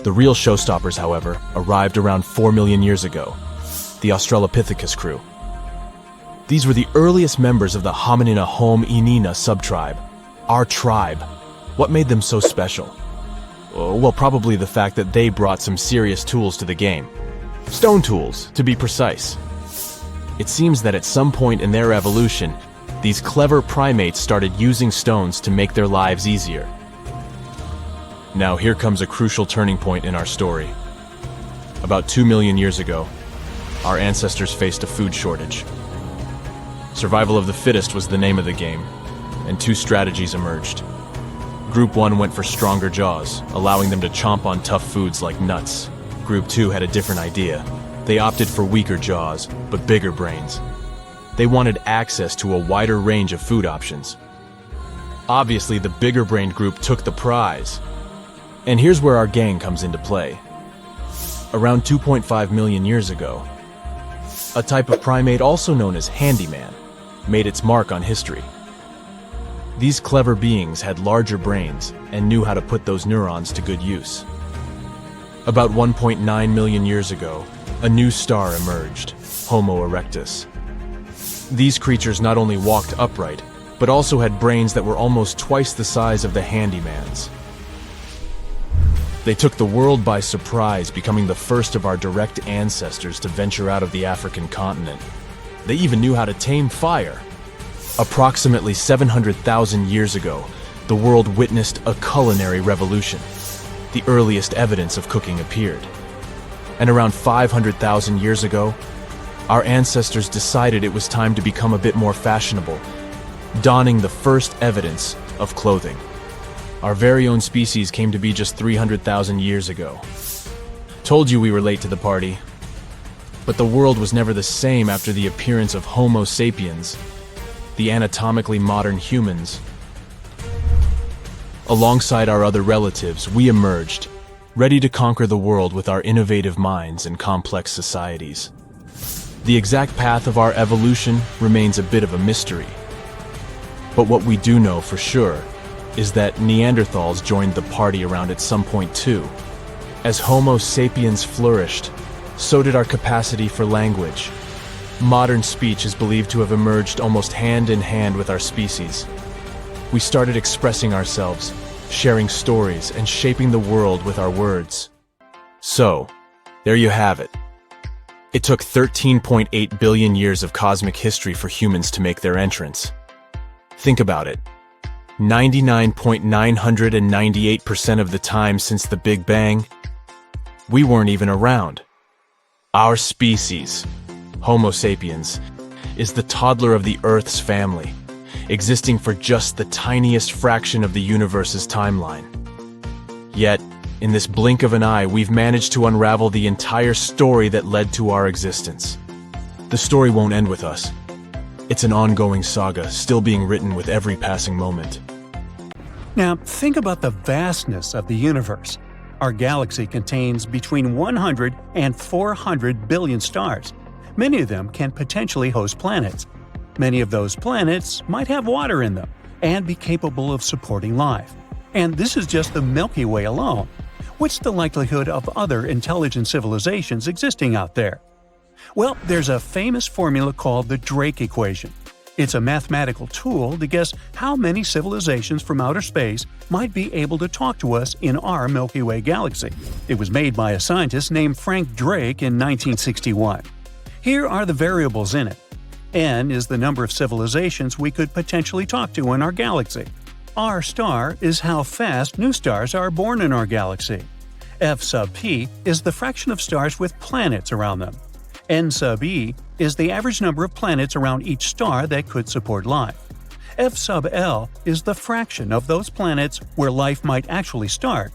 The real showstoppers, however, arrived around 4 million years ago, the Australopithecus crew. These were the earliest members of the Hominina hominina subtribe, our tribe. What made them so special? Well, probably the fact that they brought some serious tools to the game. Stone tools, to be precise. It seems that at some point in their evolution, these clever primates started using stones to make their lives easier. Now here comes a crucial turning point in our story. About 2 million years ago, our ancestors faced a food shortage. Survival of the fittest was the name of the game, and 2 strategies emerged. Group 1 went for stronger jaws, allowing them to chomp on tough foods like nuts. Group 2 had a different idea. They opted for weaker jaws, but bigger brains. They wanted access to a wider range of food options. Obviously, the bigger-brained group took the prize. And here's where our gang comes into play. Around 2.5 million years ago, a type of primate also known as handyman made its mark on history. These clever beings had larger brains and knew how to put those neurons to good use. About 1.9 million years ago, a new star emerged, Homo erectus. These creatures not only walked upright, but also had brains that were almost twice the size of the handyman's. They took the world by surprise, becoming the first of our direct ancestors to venture out of the African continent. They even knew how to tame fire. Approximately 700,000 years ago, the world witnessed a culinary revolution. The earliest evidence of cooking appeared. And around 500,000 years ago, our ancestors decided it was time to become a bit more fashionable, donning the first evidence of clothing. Our very own species came to be just 300,000 years ago. Told you we were late to the party. But the world was never the same after the appearance of Homo sapiens, the anatomically modern humans. Alongside our other relatives, we emerged, ready to conquer the world with our innovative minds and complex societies. The exact path of our evolution remains a bit of a mystery. But what we do know for sure is that Neanderthals joined the party around at some point too. As Homo sapiens flourished, so did our capacity for language. Modern speech is believed to have emerged almost hand in hand with our species. We started expressing ourselves, sharing stories, and shaping the world with our words. So, there you have it. It took 13.8 billion years of cosmic history for humans to make their entrance. Think about it. 99.998% of the time since the Big Bang, we weren't even around. Our species, Homo sapiens, is the toddler of the Earth's family, existing for just the tiniest fraction of the universe's timeline. Yet, in this blink of an eye, we've managed to unravel the entire story that led to our existence. The story won't end with us. It's an ongoing saga, still being written with every passing moment. Now, think about the vastness of the universe. Our galaxy contains between 100 and 400 billion stars. Many of them can potentially host planets. Many of those planets might have water in them and be capable of supporting life. And this is just the Milky Way alone. What's the likelihood of other intelligent civilizations existing out there? Well, there's a famous formula called the Drake equation. It's a mathematical tool to guess how many civilizations from outer space might be able to talk to us in our Milky Way galaxy. It was made by a scientist named Frank Drake in 1961. Here are the variables in it. N is the number of civilizations we could potentially talk to in our galaxy. R star is how fast new stars are born in our galaxy. F sub p is the fraction of stars with planets around them. N sub e is the average number of planets around each star that could support life. F sub L is the fraction of those planets where life might actually start.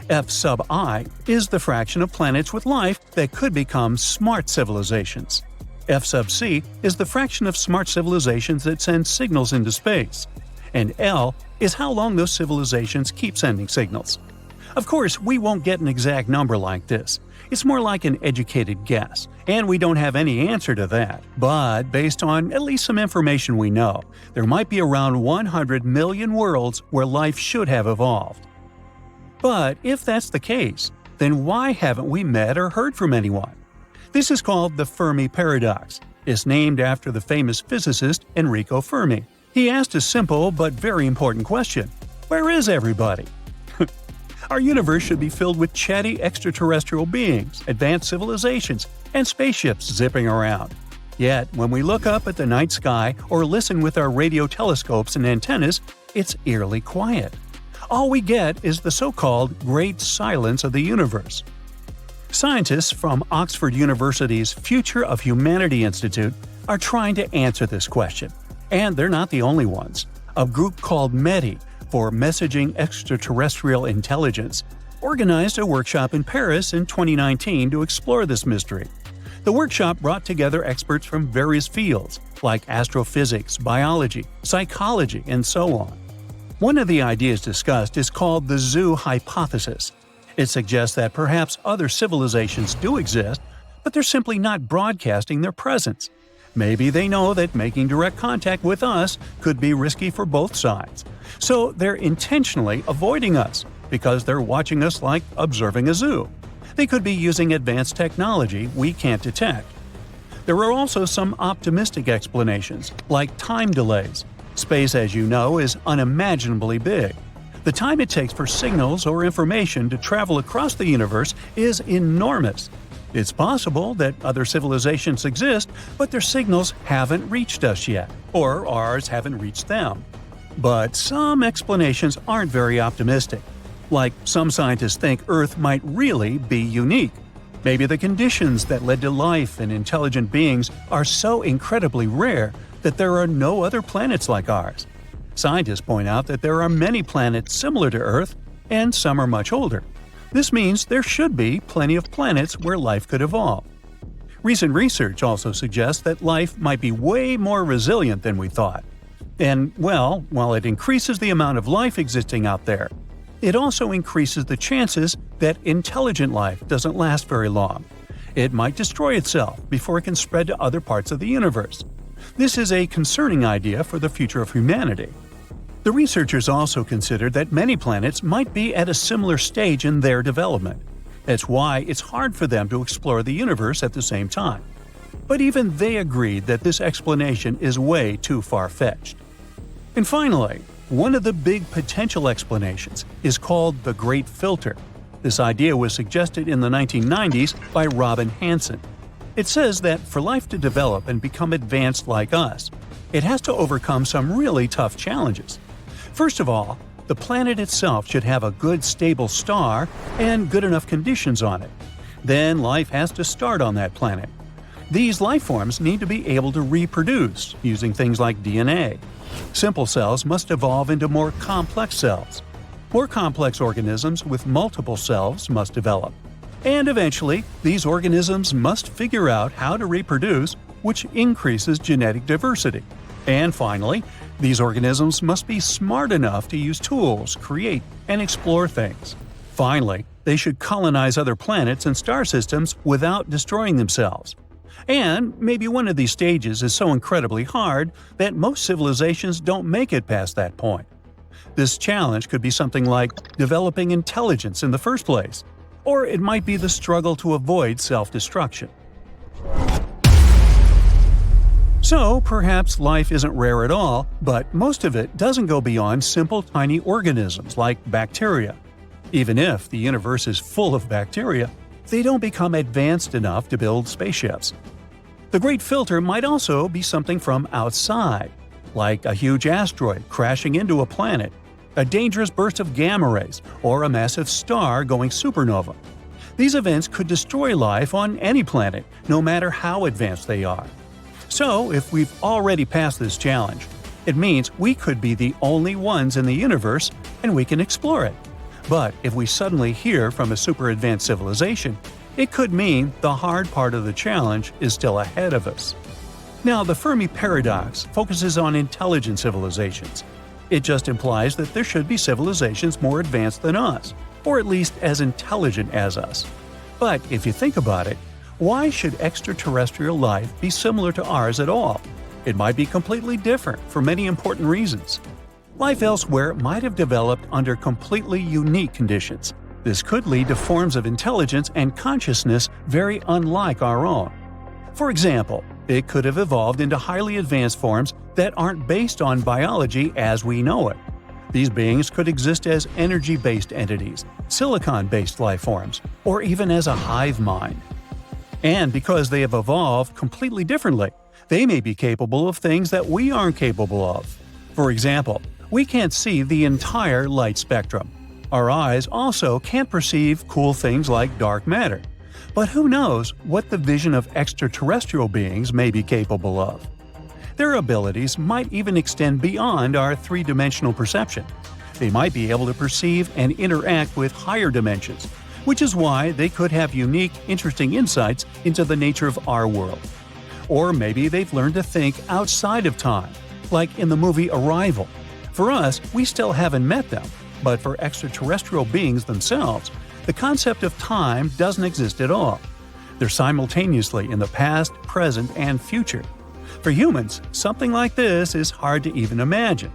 F sub I is the fraction of planets with life that could become smart civilizations. F sub c is the fraction of smart civilizations that send signals into space. And L is how long those civilizations keep sending signals. Of course, we won't get an exact number like this. It's more like an educated guess, and we don't have any answer to that. But based on at least some information we know, there might be around 100 million worlds where life should have evolved. But if that's the case, then why haven't we met or heard from anyone? This is called the Fermi paradox. It's named after the famous physicist Enrico Fermi. He asked a simple but very important question: where is everybody? Our universe should be filled with chatty extraterrestrial beings, advanced civilizations, and spaceships zipping around. Yet, when we look up at the night sky or listen with our radio telescopes and antennas, it's eerily quiet. All we get is the so-called Great Silence of the universe. Scientists from Oxford University's Future of Humanity Institute are trying to answer this question. And they're not the only ones. A group called METI, for Messaging Extraterrestrial Intelligence, organized a workshop in Paris in 2019 to explore this mystery. The workshop brought together experts from various fields, like astrophysics, biology, psychology, and so on. One of the ideas discussed is called the zoo hypothesis. It suggests that perhaps other civilizations do exist, but they're simply not broadcasting their presence. Maybe they know that making direct contact with us could be risky for both sides. So they're intentionally avoiding us, because they're watching us like observing a zoo. They could be using advanced technology we can't detect. There are also some optimistic explanations, like time delays. Space, as you know, is unimaginably big. The time it takes for signals or information to travel across the universe is enormous. It's possible that other civilizations exist, but their signals haven't reached us yet, or ours haven't reached them. But some explanations aren't very optimistic. Like, some scientists think Earth might really be unique. Maybe the conditions that led to life and intelligent beings are so incredibly rare that there are no other planets like ours. Scientists point out that there are many planets similar to Earth, and some are much older. This means there should be plenty of planets where life could evolve. Recent research also suggests that life might be way more resilient than we thought. And, well, while it increases the amount of life existing out there, it also increases the chances that intelligent life doesn't last very long. It might destroy itself before it can spread to other parts of the universe. This is a concerning idea for the future of humanity. The researchers also considered that many planets might be at a similar stage in their development. That's why it's hard for them to explore the universe at the same time. But even they agreed that this explanation is way too far-fetched. And finally, one of the big potential explanations is called the Great Filter. This idea was suggested in the 1990s by Robin Hanson. It says that for life to develop and become advanced like us, it has to overcome some really tough challenges. First of all, the planet itself should have a good stable star and good enough conditions on it. Then life has to start on that planet. These life forms need to be able to reproduce using things like DNA. Simple cells must evolve into more complex cells. More complex organisms with multiple cells must develop. And eventually, these organisms must figure out how to reproduce, which increases genetic diversity. And finally, these organisms must be smart enough to use tools, create, and explore things. Finally, they should colonize other planets and star systems without destroying themselves. And maybe one of these stages is so incredibly hard that most civilizations don't make it past that point. This challenge could be something like developing intelligence in the first place, or it might be the struggle to avoid self-destruction. So perhaps life isn't rare at all, but most of it doesn't go beyond simple tiny organisms like bacteria. Even if the universe is full of bacteria, they don't become advanced enough to build spaceships. The Great Filter might also be something from outside, like a huge asteroid crashing into a planet, a dangerous burst of gamma rays, or a massive star going supernova. These events could destroy life on any planet, no matter how advanced they are. So, if we've already passed this challenge, it means we could be the only ones in the universe and we can explore it. But if we suddenly hear from a super advanced civilization, it could mean the hard part of the challenge is still ahead of us. Now, the Fermi paradox focuses on intelligent civilizations. It just implies that there should be civilizations more advanced than us, or at least as intelligent as us. But if you think about it, why should extraterrestrial life be similar to ours at all? It might be completely different for many important reasons. Life elsewhere might have developed under completely unique conditions. This could lead to forms of intelligence and consciousness very unlike our own. For example, it could have evolved into highly advanced forms that aren't based on biology as we know it. These beings could exist as energy-based entities, silicon-based life forms, or even as a hive mind. And because they have evolved completely differently, they may be capable of things that we aren't capable of. For example, we can't see the entire light spectrum. Our eyes also can't perceive cool things like dark matter. But who knows what the vision of extraterrestrial beings may be capable of? Their abilities might even extend beyond our three-dimensional perception. They might be able to perceive and interact with higher dimensions, which is why they could have unique, interesting insights into the nature of our world. Or maybe they've learned to think outside of time, like in the movie Arrival. For us, we still haven't met them, but for extraterrestrial beings themselves, the concept of time doesn't exist at all. They're simultaneously in the past, present, and future. For humans, something like this is hard to even imagine.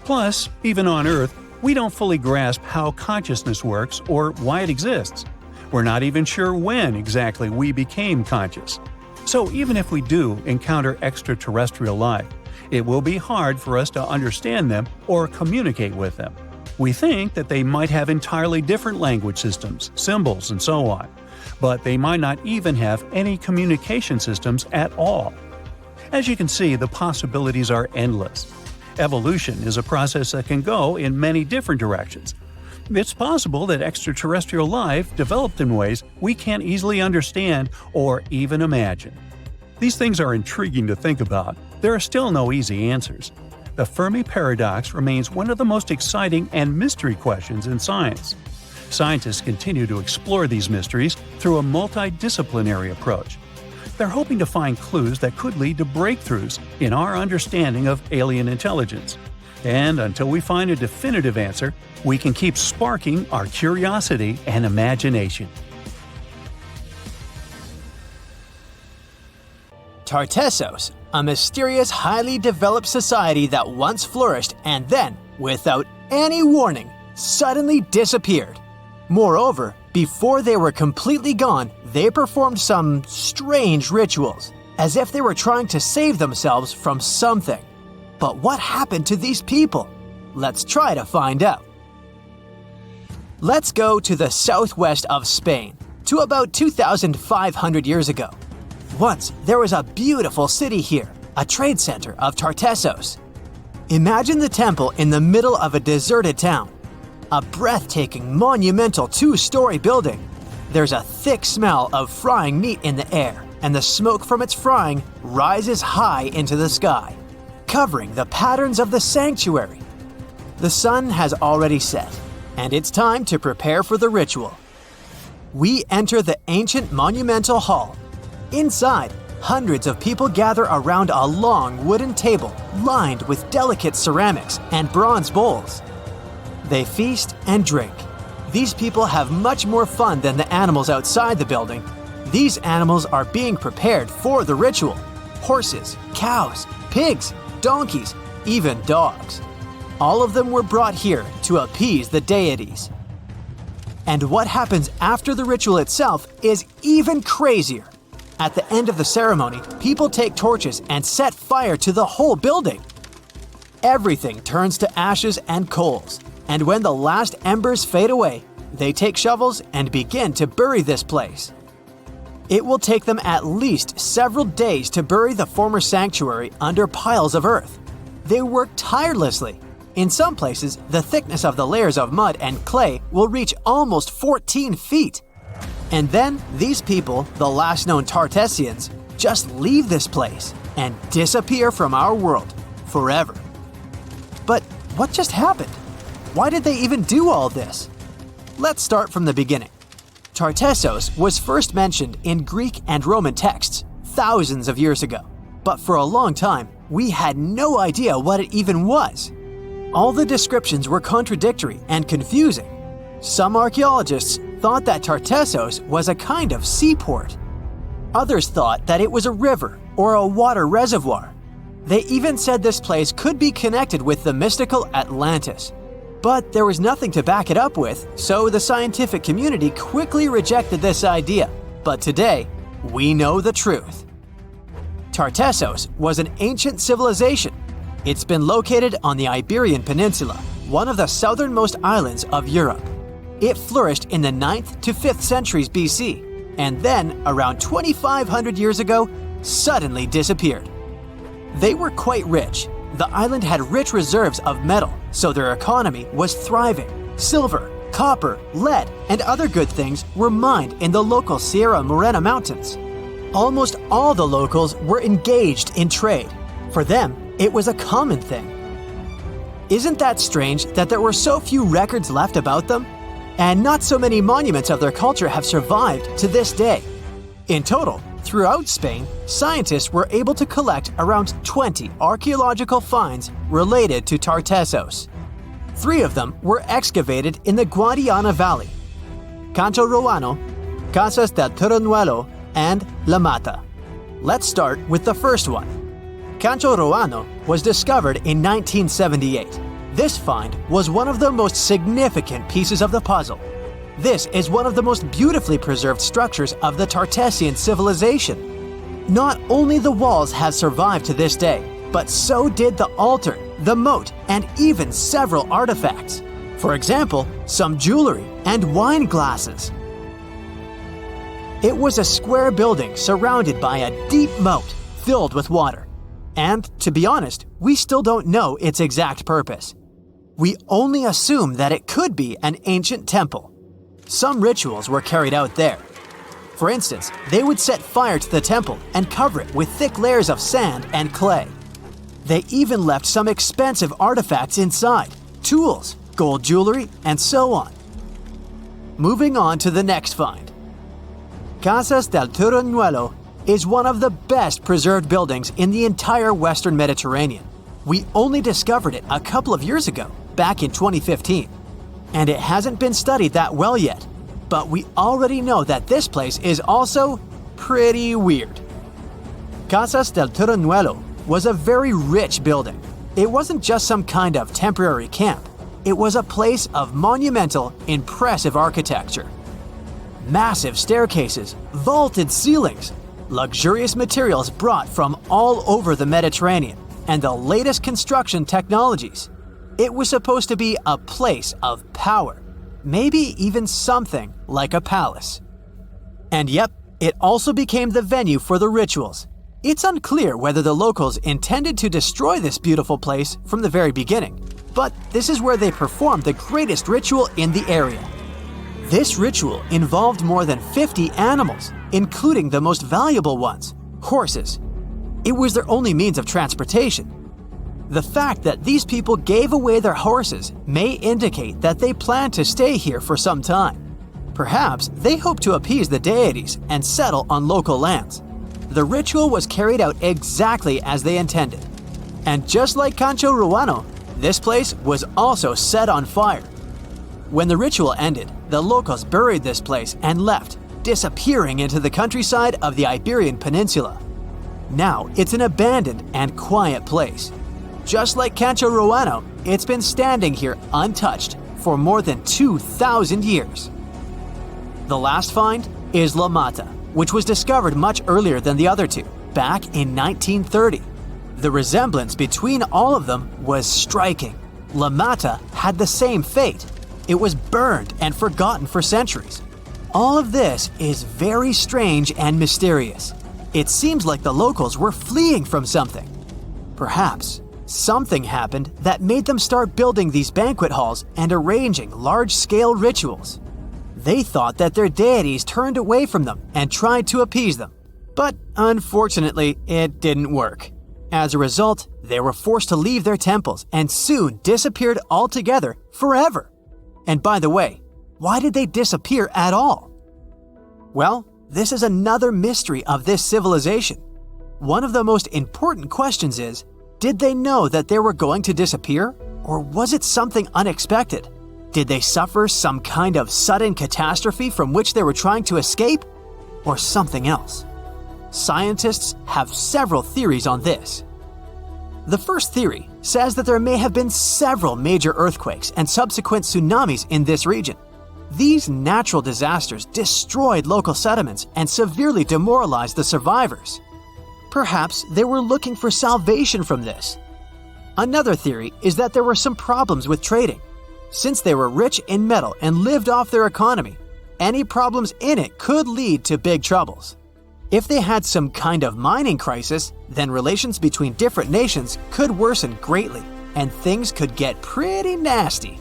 Plus, even on Earth, we don't fully grasp how consciousness works or why it exists. We're not even sure when exactly we became conscious. So even if we do encounter extraterrestrial life, it will be hard for us to understand them or communicate with them. We think that they might have entirely different language systems, symbols, and so on, but they might not even have any communication systems at all. As you can see, the possibilities are endless. Evolution is a process that can go in many different directions. It's possible that extraterrestrial life developed in ways we can't easily understand or even imagine. These things are intriguing to think about. There are still no easy answers. The Fermi paradox remains one of the most exciting and mystery questions in science. Scientists continue to explore these mysteries through a multidisciplinary approach. They're hoping to find clues that could lead to breakthroughs in our understanding of alien intelligence. And until we find a definitive answer, we can keep sparking our curiosity and imagination. Tartesos, a mysterious, highly developed society that once flourished and then, without any warning, suddenly disappeared. Moreover, before they were completely gone, they performed some strange rituals, as if they were trying to save themselves from something. But what happened to these people? Let's try to find out. Let's go to the southwest of Spain, to about 2,500 years ago. Once, there was a beautiful city here, a trade center of Tartesos. Imagine the temple in the middle of a deserted town. A breathtaking, monumental two-story building. There's a thick smell of frying meat in the air, and the smoke from its frying rises high into the sky, covering the patterns of the sanctuary. The sun has already set, and it's time to prepare for the ritual. We enter the ancient monumental hall. Inside, hundreds of people gather around a long wooden table lined with delicate ceramics and bronze bowls. They feast and drink. These people have much more fun than the animals outside the building. These animals are being prepared for the ritual. Horses, cows, pigs, donkeys, even dogs. All of them were brought here to appease the deities. And what happens after the ritual itself is even crazier. At the end of the ceremony, people take torches and set fire to the whole building. Everything turns to ashes and coals, and when the last embers fade away, they take shovels and begin to bury this place. It will take them at least several days to bury the former sanctuary under piles of earth. They work tirelessly. In some places, the thickness of the layers of mud and clay will reach almost 14 feet. And then these people, the last known Tartessians, just leave this place and disappear from our world forever. But what just happened? Why did they even do all this? Let's start from the beginning. Tartesos was first mentioned in Greek and Roman texts thousands of years ago, but for a long time, we had no idea what it even was. All the descriptions were contradictory and confusing. Some archaeologists thought that Tartesos was a kind of seaport. Others thought that it was a river or a water reservoir. They even said this place could be connected with the mystical Atlantis. But there was nothing to back it up with, so the scientific community quickly rejected this idea. But today, we know the truth. Tartesos was an ancient civilization. It's been located on the Iberian Peninsula, one of the southernmost islands of Europe. It flourished in the 9th to 5th centuries BC, and then, around 2,500 years ago, suddenly disappeared. They were quite rich. The island had rich reserves of metal, so their economy was thriving. Silver, copper, lead, and other good things were mined in the local Sierra Morena mountains. Almost all the locals were engaged in trade. For them, it was a common thing. Isn't that strange that there were so few records left about them? And not so many monuments of their culture have survived to this day. In total, throughout Spain, scientists were able to collect around 20 archaeological finds related to Tartesos. 3 of them were excavated in the Guadiana Valley: Cancho Ruano, Casas del Turnuelo, and La Mata. Let's start with the first one. Cancho Ruano was discovered in 1978. This find was one of the most significant pieces of the puzzle. This is one of the most beautifully preserved structures of the Tartessian civilization. Not only the walls have survived to this day, but so did the altar, the moat, and even several artifacts. For example, some jewelry and wine glasses. It was a square building surrounded by a deep moat filled with water. And, to be honest, we still don't know its exact purpose. We only assume that it could be an ancient temple. Some rituals were carried out there. For instance, they would set fire to the temple and cover it with thick layers of sand and clay. They even left some expensive artifacts inside, tools, gold jewelry, and so on. Moving on to the next find. Casas del Turnuelo is one of the best preserved buildings in the entire Western Mediterranean. We only discovered it a couple of years ago, back in 2015. And it hasn't been studied that well yet. But we already know that this place is also pretty weird. Casas del Turnuelo was a very rich building. It wasn't just some kind of temporary camp. It was a place of monumental, impressive architecture. Massive staircases, vaulted ceilings, luxurious materials brought from all over the Mediterranean, and the latest construction technologies. It was supposed to be a place of power, maybe even something like a palace. And yep, it also became the venue for the rituals. It's unclear whether the locals intended to destroy this beautiful place from the very beginning, but this is where they performed the greatest ritual in the area. This ritual involved more than 50 animals, including the most valuable ones, horses. It was their only means of transportation. The fact that these people gave away their horses may indicate that they planned to stay here for some time. Perhaps they hoped to appease the deities and settle on local lands. The ritual was carried out exactly as they intended. And just like Cancho Ruano, this place was also set on fire. When the ritual ended, the locals buried this place and left, disappearing into the countryside of the Iberian Peninsula. Now it's an abandoned and quiet place. Just like Cancho Ruano, it's been standing here untouched for more than 2,000 years. The last find is La Mata. which was discovered much earlier than the other two, back in 1930. The resemblance between all of them was striking. La Malta had the same fate. It was burned and forgotten for centuries. All of this is very strange and mysterious. It seems like the locals were fleeing from something. Perhaps something happened that made them start building these banquet halls and arranging large-scale rituals. They thought that their deities turned away from them and tried to appease them. But unfortunately, it didn't work. As a result, they were forced to leave their temples and soon disappeared altogether forever. And by the way, why did they disappear at all? Well, this is another mystery of this civilization. One of the most important questions is, did they know that they were going to disappear? Or was it something unexpected? Did they suffer some kind of sudden catastrophe from which they were trying to escape? Or something else? Scientists have several theories on this. The first theory says that there may have been several major earthquakes and subsequent tsunamis in this region. These natural disasters destroyed local settlements and severely demoralized the survivors. Perhaps they were looking for salvation from this. Another theory is that there were some problems with trading. Since they were rich in metal and lived off their economy, any problems in it could lead to big troubles. If they had some kind of mining crisis, then relations between different nations could worsen greatly, and things could get pretty nasty.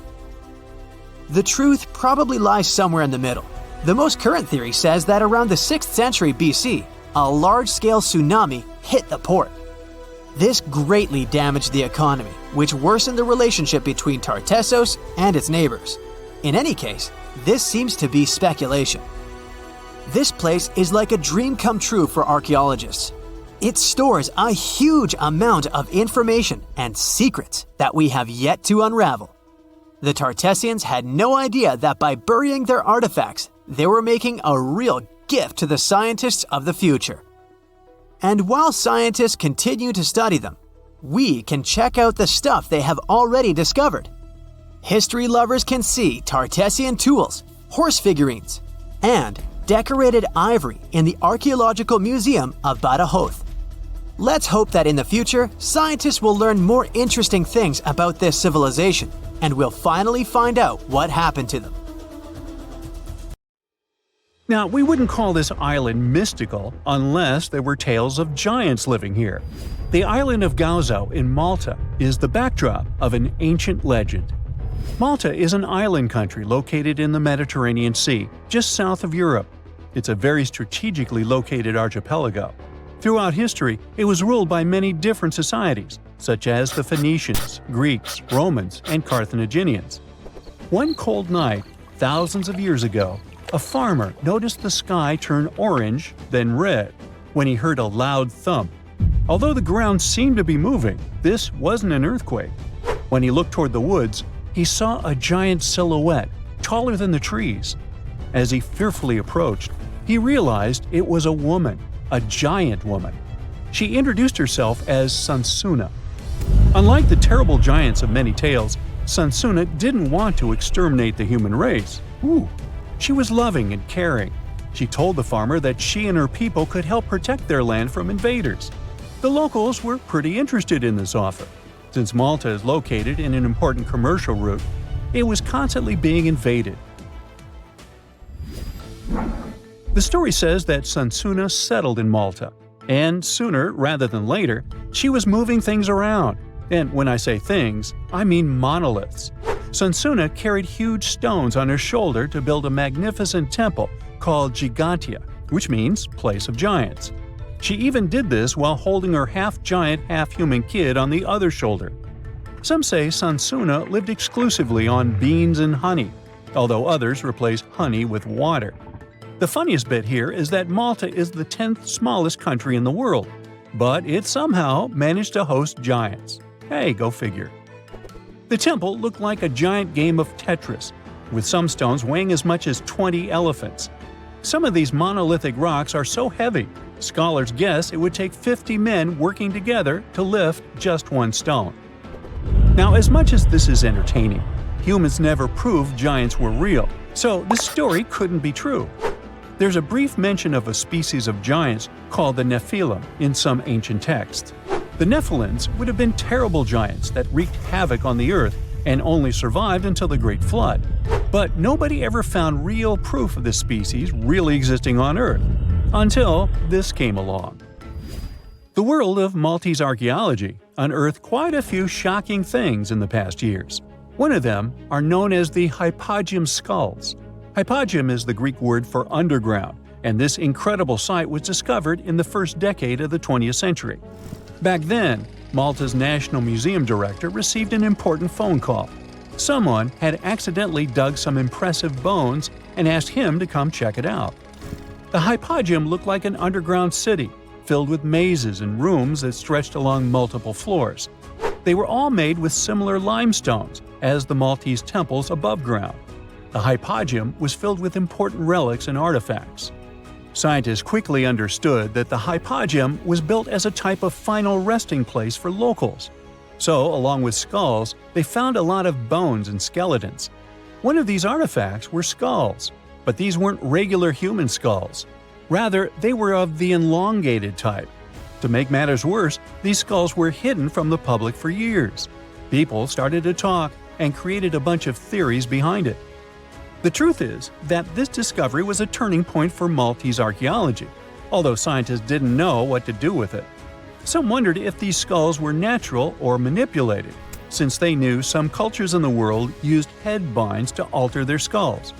The truth probably lies somewhere in the middle. The most current theory says that around the 6th century BC, a large-scale tsunami hit the port. This greatly damaged the economy, which worsened the relationship between Tartesos and its neighbors. In any case, this seems to be speculation. This place is like a dream come true for archaeologists. It stores a huge amount of information and secrets that we have yet to unravel. The Tartessians had no idea that by burying their artifacts, they were making a real gift to the scientists of the future. And while scientists continue to study them, we can check out the stuff they have already discovered. History lovers can see Tartessian tools, horse figurines, and decorated ivory in the Archaeological Museum of Badajoz. Let's hope that in the future, scientists will learn more interesting things about this civilization, and we'll finally find out what happened to them. Now, we wouldn't call this island mystical unless there were tales of giants living here. The island of Gozo in Malta is the backdrop of an ancient legend. Malta is an island country located in the Mediterranean Sea, just south of Europe. It's a very strategically located archipelago. Throughout history, it was ruled by many different societies, such as the Phoenicians, Greeks, Romans, and Carthaginians. One cold night, thousands of years ago, a farmer noticed the sky turn orange, then red, when he heard a loud thump. Although the ground seemed to be moving, this wasn't an earthquake. When he looked toward the woods, he saw a giant silhouette, taller than the trees. As he fearfully approached, he realized it was a woman, a giant woman. She introduced herself as Sansuna. Unlike the terrible giants of many tales, Sansuna didn't want to exterminate the human race. She was loving and caring. She told the farmer that she and her people could help protect their land from invaders. The locals were pretty interested in this offer. Since Malta is located in an important commercial route, it was constantly being invaded. The story says that Sansuna settled in Malta, and sooner rather than later, she was moving things around. And when I say things, I mean monoliths. Sansuna carried huge stones on her shoulder to build a magnificent temple called Gigantia, which means place of giants. She even did this while holding her half-giant, half-human kid on the other shoulder. Some say Sansuna lived exclusively on beans and honey, although others replaced honey with water. The funniest bit here is that Malta is the 10th smallest country in the world, but it somehow managed to host giants. Hey, go figure. The temple looked like a giant game of Tetris, with some stones weighing as much as 20 elephants. Some of these monolithic rocks are so heavy, scholars guess it would take 50 men working together to lift just one stone. Now, as much as this is entertaining, humans never proved giants were real, so this story couldn't be true. There's a brief mention of a species of giants called the Nephilim in some ancient texts. The Nephilims would have been terrible giants that wreaked havoc on the earth and only survived until the Great Flood. But nobody ever found real proof of this species really existing on Earth, until this came along. The world of Maltese archaeology unearthed quite a few shocking things in the past years. One of them are known as the hypogeum skulls. Hypogeum is the Greek word for underground, and this incredible site was discovered in the first decade of the 20th century. Back then, Malta's National Museum director received an important phone call. Someone had accidentally dug some impressive bones and asked him to come check it out. The hypogeum looked like an underground city, filled with mazes and rooms that stretched along multiple floors. They were all made with similar limestones as the Maltese temples above ground. The hypogeum was filled with important relics and artifacts. Scientists quickly understood that the hypogeum was built as a type of final resting place for locals. So, along with skulls, they found a lot of bones and skeletons. One of these artifacts were skulls, but these weren't regular human skulls. Rather, they were of the elongated type. To make matters worse, these skulls were hidden from the public for years. People started to talk and created a bunch of theories behind it. The truth is that this discovery was a turning point for Maltese archaeology, although scientists didn't know what to do with it. Some wondered if these skulls were natural or manipulated, since they knew some cultures in the world used head binds to alter their skulls.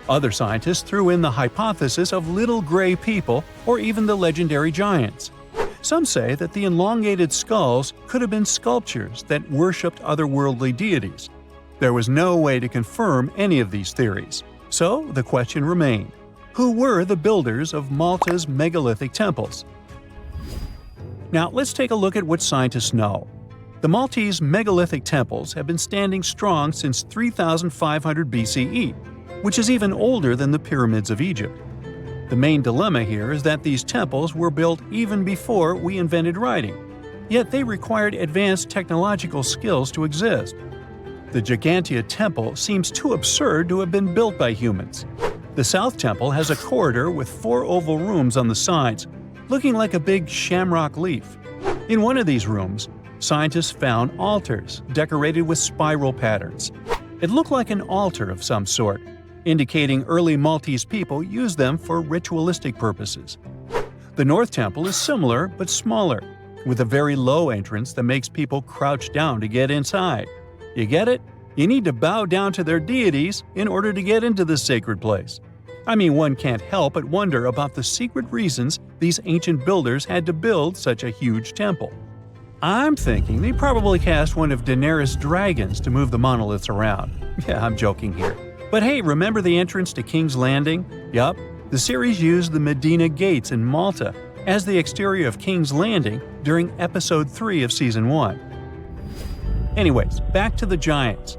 Other scientists threw in the hypothesis of little gray people or even the legendary giants. Some say that the elongated skulls could have been sculptures that worshipped otherworldly deities. There was no way to confirm any of these theories. So the question remained: who were the builders of Malta's megalithic temples? Now let's take a look at what scientists know. The Maltese megalithic temples have been standing strong since 3500 BCE, which is even older than the pyramids of Egypt. The main dilemma here is that these temples were built even before we invented writing, yet they required advanced technological skills to exist. The Gigantea Temple seems too absurd to have been built by humans. The South Temple has a corridor with 4 oval rooms on the sides, looking like a big shamrock leaf. In one of these rooms, scientists found altars decorated with spiral patterns. It looked like an altar of some sort, indicating early Maltese people used them for ritualistic purposes. The North Temple is similar but smaller, with a very low entrance that makes people crouch down to get inside. You get it? You need to bow down to their deities in order to get into this sacred place. I mean, one can't help but wonder about the secret reasons these ancient builders had to build such a huge temple. I'm thinking they probably cast one of Daenerys' dragons to move the monoliths around. Yeah, I'm joking here. But hey, remember the entrance to King's Landing? Yup, the series used the Medina Gates in Malta as the exterior of King's Landing during Episode 3 of Season 1. Anyways, back to the giants.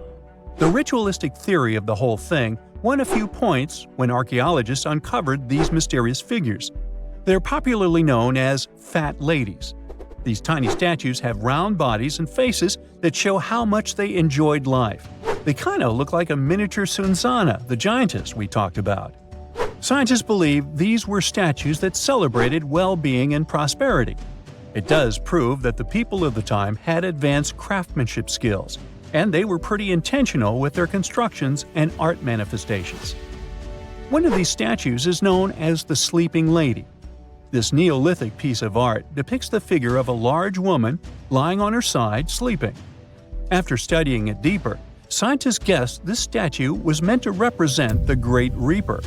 The ritualistic theory of the whole thing won a few points when archaeologists uncovered these mysterious figures. They're popularly known as fat ladies. These tiny statues have round bodies and faces that show how much they enjoyed life. They kind of look like a miniature Sunsana, the giantess we talked about. Scientists believe these were statues that celebrated well-being and prosperity. It does prove that the people of the time had advanced craftsmanship skills, and they were pretty intentional with their constructions and art manifestations. One of these statues is known as the Sleeping Lady. This Neolithic piece of art depicts the figure of a large woman lying on her side sleeping. After studying it deeper, scientists guessed this statue was meant to represent the Great Reaper.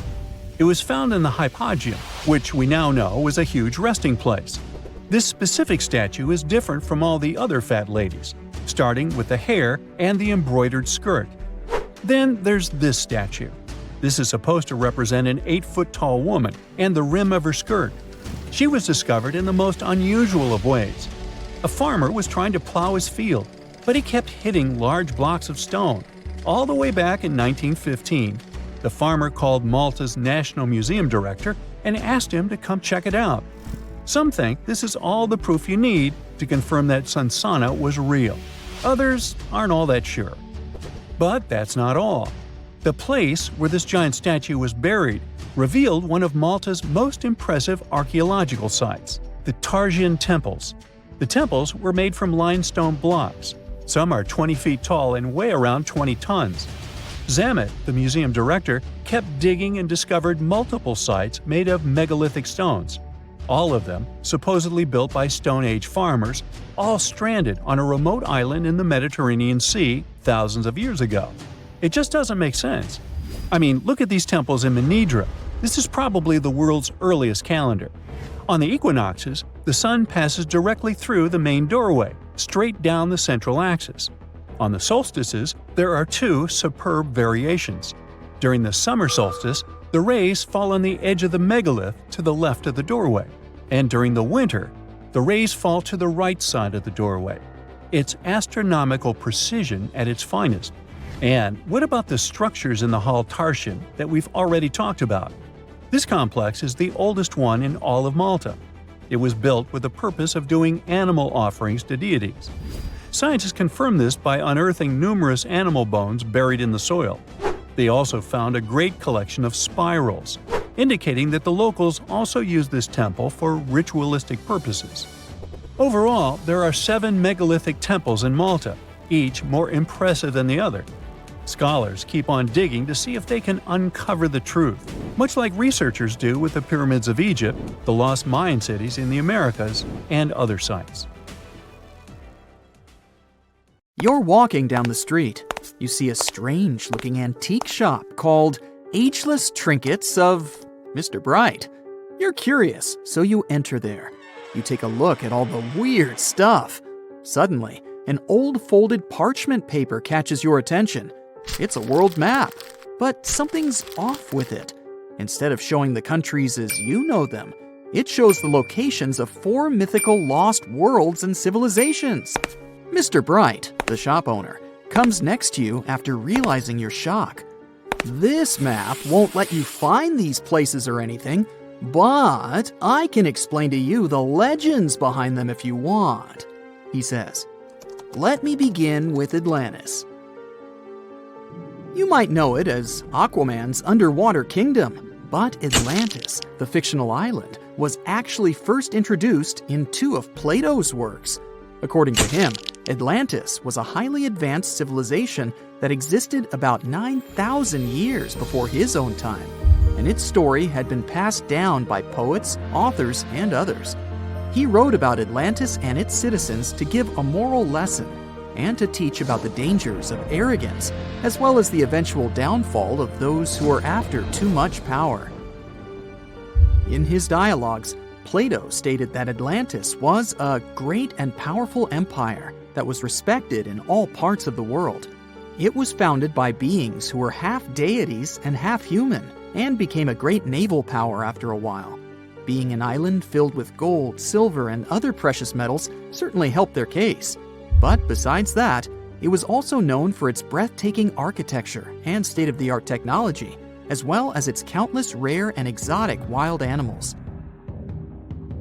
It was found in the hypogeum, which we now know is a huge resting place. This specific statue is different from all the other fat ladies, starting with the hair and the embroidered skirt. Then there's this statue. This is supposed to represent an 8-foot-tall woman and the rim of her skirt. She was discovered in the most unusual of ways. A farmer was trying to plow his field, but he kept hitting large blocks of stone. All the way back in 1915, the farmer called Malta's National Museum director and asked him to come check it out. Some think this is all the proof you need to confirm that Sunsana was real. Others aren't all that sure. But that's not all. The place where this giant statue was buried revealed one of Malta's most impressive archaeological sites, the Tartessian temples. The temples were made from limestone blocks. Some are 20 feet tall and weigh around 20 tons. Zamet, the museum director, kept digging and discovered multiple sites made of megalithic stones, all of them supposedly built by Stone Age farmers, all stranded on a remote island in the Mediterranean Sea thousands of years ago. It just doesn't make sense. I mean, look at these temples in Manidra. This is probably the world's earliest calendar. On the equinoxes, the sun passes directly through the main doorway, straight down the central axis. On the solstices, there are two superb variations. During the summer solstice, the rays fall on the edge of the megalith to the left of the doorway, and during the winter, the rays fall to the right side of the doorway. It's astronomical precision at its finest. And what about the structures in the Hall Tartessian that we've already talked about? This complex is the oldest one in all of Malta. It was built with the purpose of doing animal offerings to deities. Scientists confirm this by unearthing numerous animal bones buried in the soil. They also found a great collection of spirals, indicating that the locals also used this temple for ritualistic purposes. Overall, there are 7 megalithic temples in Malta, each more impressive than the other. Scholars keep on digging to see if they can uncover the truth, much like researchers do with the pyramids of Egypt, the lost Mayan cities in the Americas, and other sites. You're walking down the street. You see a strange-looking antique shop called Ageless Trinkets of Mr. Bright. You're curious, so you enter there. You take a look at all the weird stuff. Suddenly, an old folded parchment paper catches your attention. It's a world map, but something's off with it. Instead of showing the countries as you know them, it shows the locations of 4 mythical lost worlds and civilizations. Mr. Bright, the shop owner, comes next to you after realizing your shock. This map won't let you find these places or anything, but I can explain to you the legends behind them if you want, he says. Let me begin with Atlantis. You might know it as Aquaman's underwater kingdom, but Atlantis, the fictional island, was actually first introduced in 2 of Plato's works. According to him, Atlantis was a highly advanced civilization that existed about 9,000 years before his own time, and its story had been passed down by poets, authors, and others. He wrote about Atlantis and its citizens to give a moral lesson and to teach about the dangers of arrogance, as well as the eventual downfall of those who are after too much power. In his dialogues, Plato stated that Atlantis was a great and powerful empire that was respected in all parts of the world. It was founded by beings who were half deities and half human, and became a great naval power after a while. Being an island filled with gold, silver, and other precious metals certainly helped their case. But besides that, it was also known for its breathtaking architecture and state-of-the-art technology, as well as its countless rare and exotic wild animals.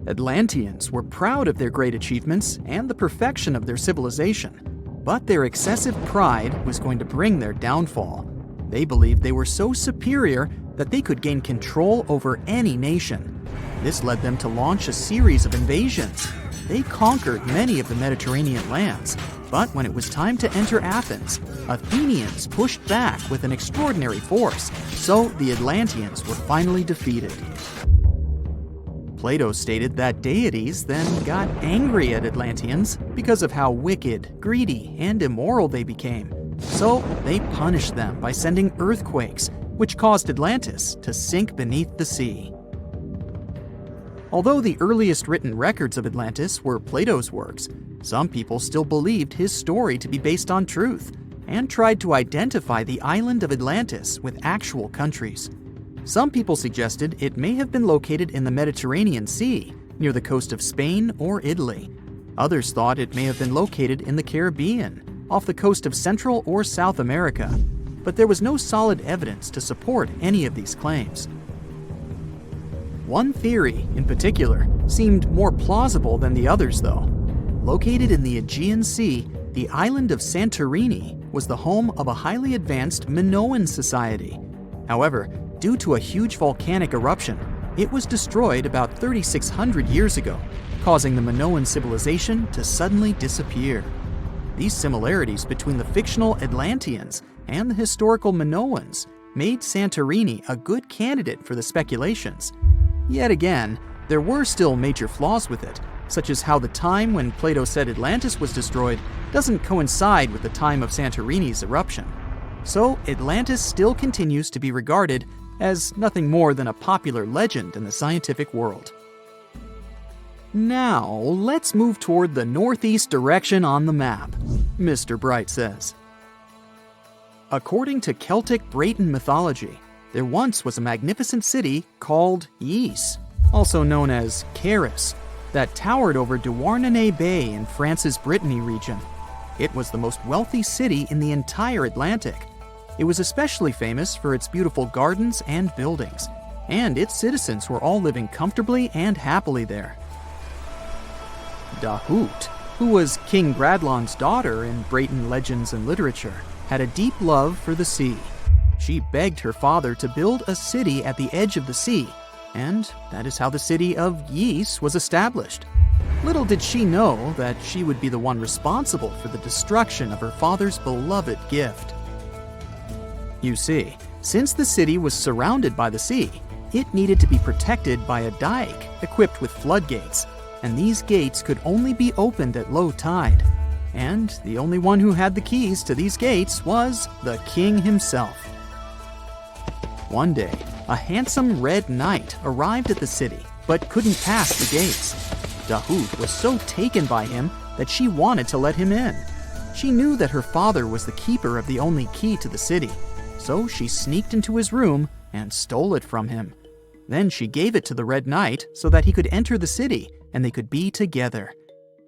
Atlanteans were proud of their great achievements and the perfection of their civilization, but their excessive pride was going to bring their downfall. They believed they were so superior that they could gain control over any nation. This led them to launch a series of invasions. They conquered many of the Mediterranean lands, but when it was time to enter Athens, Athenians pushed back with an extraordinary force, so the Atlanteans were finally defeated. Plato stated that deities then got angry at Atlanteans because of how wicked, greedy, and immoral they became. So they punished them by sending earthquakes, which caused Atlantis to sink beneath the sea. Although the earliest written records of Atlantis were Plato's works, some people still believed his story to be based on truth and tried to identify the island of Atlantis with actual countries. Some people suggested it may have been located in the Mediterranean Sea, near the coast of Spain or Italy. Others thought it may have been located in the Caribbean, off the coast of Central or South America, but there was no solid evidence to support any of these claims. One theory, in particular, seemed more plausible than the others, though. Located in the Aegean Sea, the island of Santorini was the home of a highly advanced Minoan society. However, due to a huge volcanic eruption. It was destroyed about 3,600 years ago, causing the Minoan civilization to suddenly disappear. These similarities between the fictional Atlanteans and the historical Minoans made Santorini a good candidate for the speculations. Yet again, there were still major flaws with it, such as how the time when Plato said Atlantis was destroyed doesn't coincide with the time of Santorini's eruption. So Atlantis still continues to be regarded as nothing more than a popular legend in the scientific world. Now, let's move toward the northeast direction on the map, Mr. Bright says. According to Celtic Breton mythology, there once was a magnificent city called Ys, also known as Caris, that towered over Douarnenez Bay in France's Brittany region. It was the most wealthy city in the entire Atlantic. It was especially famous for its beautiful gardens and buildings, and its citizens were all living comfortably and happily there. Dahut, who was King Gradlon's daughter in Breton legends and literature, had a deep love for the sea. She begged her father to build a city at the edge of the sea, and that is how the city of Ys was established. Little did she know that she would be the one responsible for the destruction of her father's beloved gift. You see, since the city was surrounded by the sea, it needed to be protected by a dike equipped with floodgates, and these gates could only be opened at low tide. And the only one who had the keys to these gates was the king himself. One day, a handsome red knight arrived at the city, but couldn't pass the gates. Dahut was so taken by him that she wanted to let him in. She knew that her father was the keeper of the only key to the city, so she sneaked into his room and stole it from him. Then she gave it to the Red Knight so that he could enter the city and they could be together.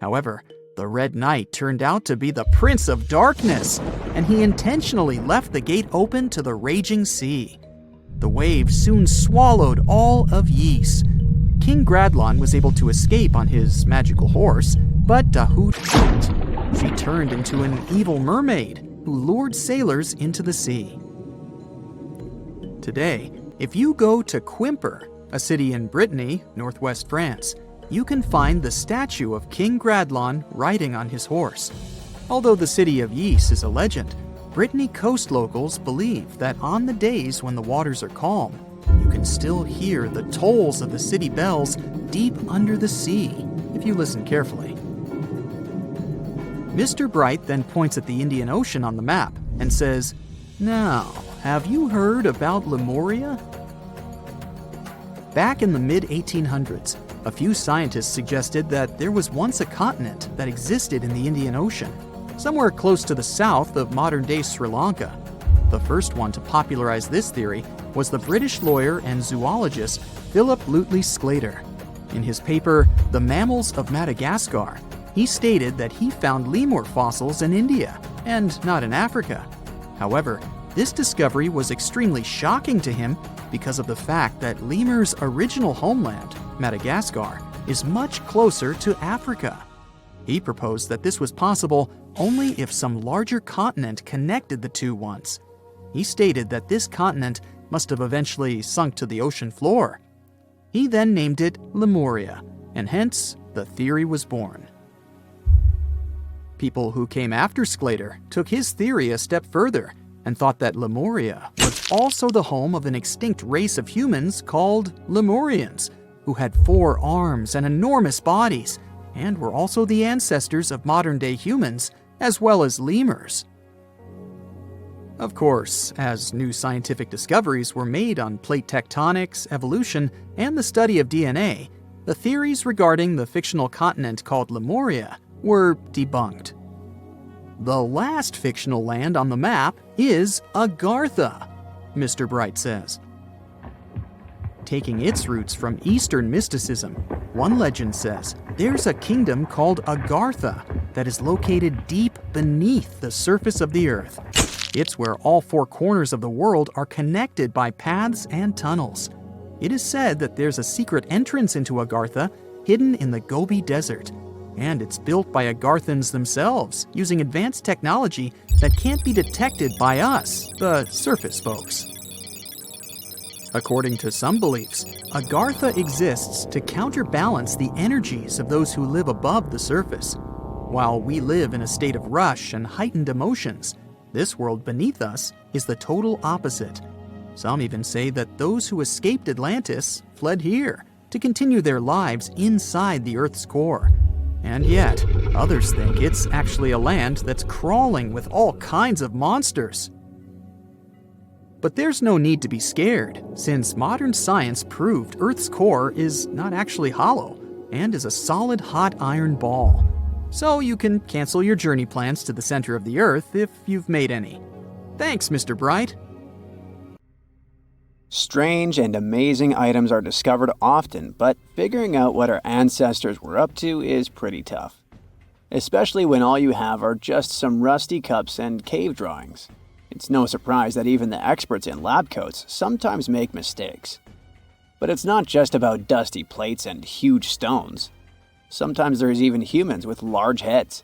However, the Red Knight turned out to be the Prince of Darkness, and he intentionally left the gate open to the raging sea. The waves soon swallowed all of Ys. King Gradlon was able to escape on his magical horse, but Dahut couldn't. She turned into an evil mermaid who lured sailors into the sea. Today, if you go to Quimper, a city in Brittany, northwest France, you can find the statue of King Gradlon riding on his horse. Although the city of Ys is a legend, Brittany coast locals believe that on the days when the waters are calm, you can still hear the tolls of the city bells deep under the sea, if you listen carefully. Mr. Bright then points at the Indian Ocean on the map and says, "Now, have you heard about Lemuria?" Back in the mid-1800s, a few scientists suggested that there was once a continent that existed in the Indian Ocean, somewhere close to the south of modern-day Sri Lanka. The first one to popularize this theory was the British lawyer and zoologist Philip Lutley Sclater. In his paper, The Mammals of Madagascar, he stated that he found lemur fossils in India, and not in Africa. However, this discovery was extremely shocking to him because of the fact that lemurs' original homeland, Madagascar, is much closer to Africa. He proposed that this was possible only if some larger continent connected the two once. He stated that this continent must have eventually sunk to the ocean floor. He then named it Lemuria, and hence the theory was born. People who came after Sclater took his theory a step further and thought that Lemuria was also the home of an extinct race of humans called Lemurians, who had 4 arms and enormous bodies, and were also the ancestors of modern-day humans, as well as lemurs. Of course, as new scientific discoveries were made on plate tectonics, evolution, and the study of DNA, the theories regarding the fictional continent called Lemuria were debunked. The last fictional land on the map is Agartha, Mr. Bright says. Taking its roots from Eastern mysticism, one legend says there's a kingdom called Agartha that is located deep beneath the surface of the earth. It's where all 4 corners of the world are connected by paths and tunnels. It is said that there's a secret entrance into Agartha hidden in the Gobi Desert, and it's built by Agarthans themselves using advanced technology that can't be detected by us, the surface folks. According to some beliefs, Agartha exists to counterbalance the energies of those who live above the surface. While we live in a state of rush and heightened emotions, this world beneath us is the total opposite. Some even say that those who escaped Atlantis fled here to continue their lives inside the Earth's core. And yet, others think it's actually a land that's crawling with all kinds of monsters. But there's no need to be scared, since modern science proved Earth's core is not actually hollow and is a solid hot iron ball. So you can cancel your journey plans to the center of the Earth if you've made any. Thanks, Mr. Bright. Strange and amazing items are discovered often, but figuring out what our ancestors were up to is pretty tough. Especially when all you have are just some rusty cups and cave drawings. It's no surprise that even the experts in lab coats sometimes make mistakes. But it's not just about dusty plates and huge stones. Sometimes there's even humans with large heads.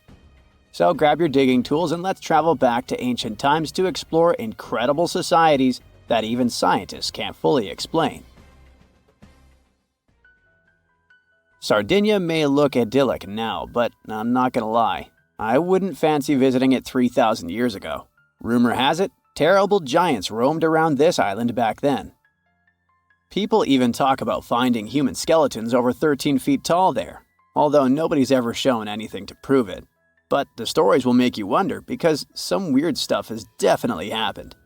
So grab your digging tools and let's travel back to ancient times to explore incredible societies that even scientists can't fully explain. Sardinia may look idyllic now, but I'm not gonna lie, I wouldn't fancy visiting it 3,000 years ago. Rumor has it, terrible giants roamed around this island back then. People even talk about finding human skeletons over 13 feet tall there, although nobody's ever shown anything to prove it. But the stories will make you wonder because some weird stuff has definitely happened.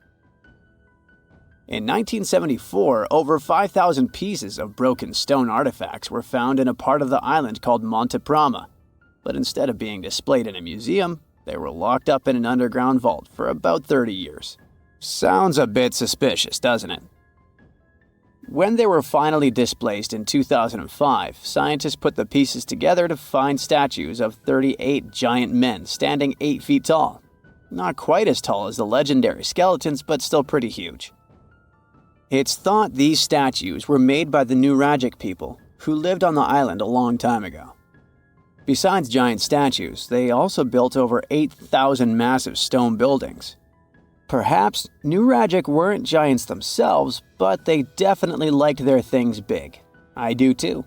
In 1974, over 5,000 pieces of broken stone artifacts were found in a part of the island called Monte Prama, but instead of being displayed in a museum, they were locked up in an underground vault for about 30 years. Sounds a bit suspicious, doesn't it? When they were finally displaced in 2005, scientists put the pieces together to find statues of 38 giant men standing 8 feet tall. Not quite as tall as the legendary skeletons, but still pretty huge. It's thought these statues were made by the Nuragic people, who lived on the island a long time ago. Besides giant statues, they also built over 8,000 massive stone buildings. Perhaps Nuragic weren't giants themselves, but they definitely liked their things big. I do too.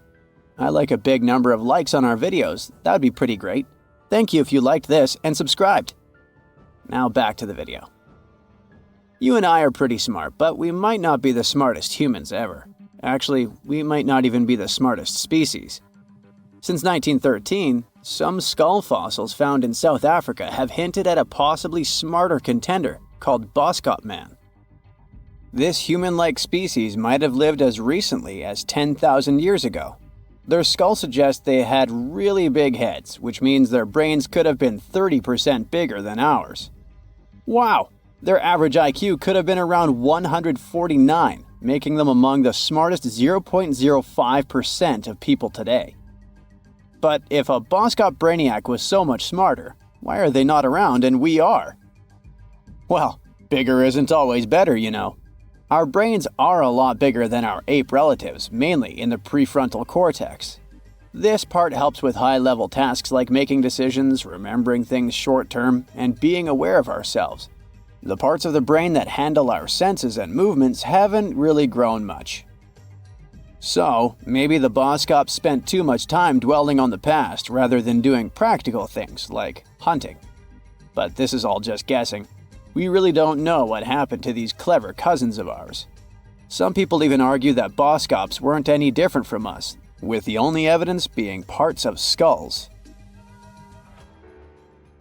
I like a big number of likes on our videos. That would be pretty great. Thank you if you liked this and subscribed. Now back to the video. You and I are pretty smart, but we might not be the smartest humans ever. Actually, we might not even be the smartest species. Since 1913, some skull fossils found in South Africa have hinted at a possibly smarter contender called Boskop Man. This human-like species might have lived as recently as 10,000 years ago. Their skull suggests they had really big heads, which means their brains could have been 30% bigger than ours. Wow! Their average IQ could have been around 149, making them among the smartest 0.05% of people today. But if a Boskop Brainiac was so much smarter, why are they not around and we are? Well, bigger isn't always better, you know. Our brains are a lot bigger than our ape relatives, mainly in the prefrontal cortex. This part helps with high-level tasks like making decisions, remembering things short-term, and being aware of ourselves. The parts of the brain that handle our senses and movements haven't really grown much. So, maybe the Boskops spent too much time dwelling on the past rather than doing practical things like hunting. But this is all just guessing. We really don't know what happened to these clever cousins of ours. Some people even argue that Boskops weren't any different from us, with the only evidence being parts of skulls.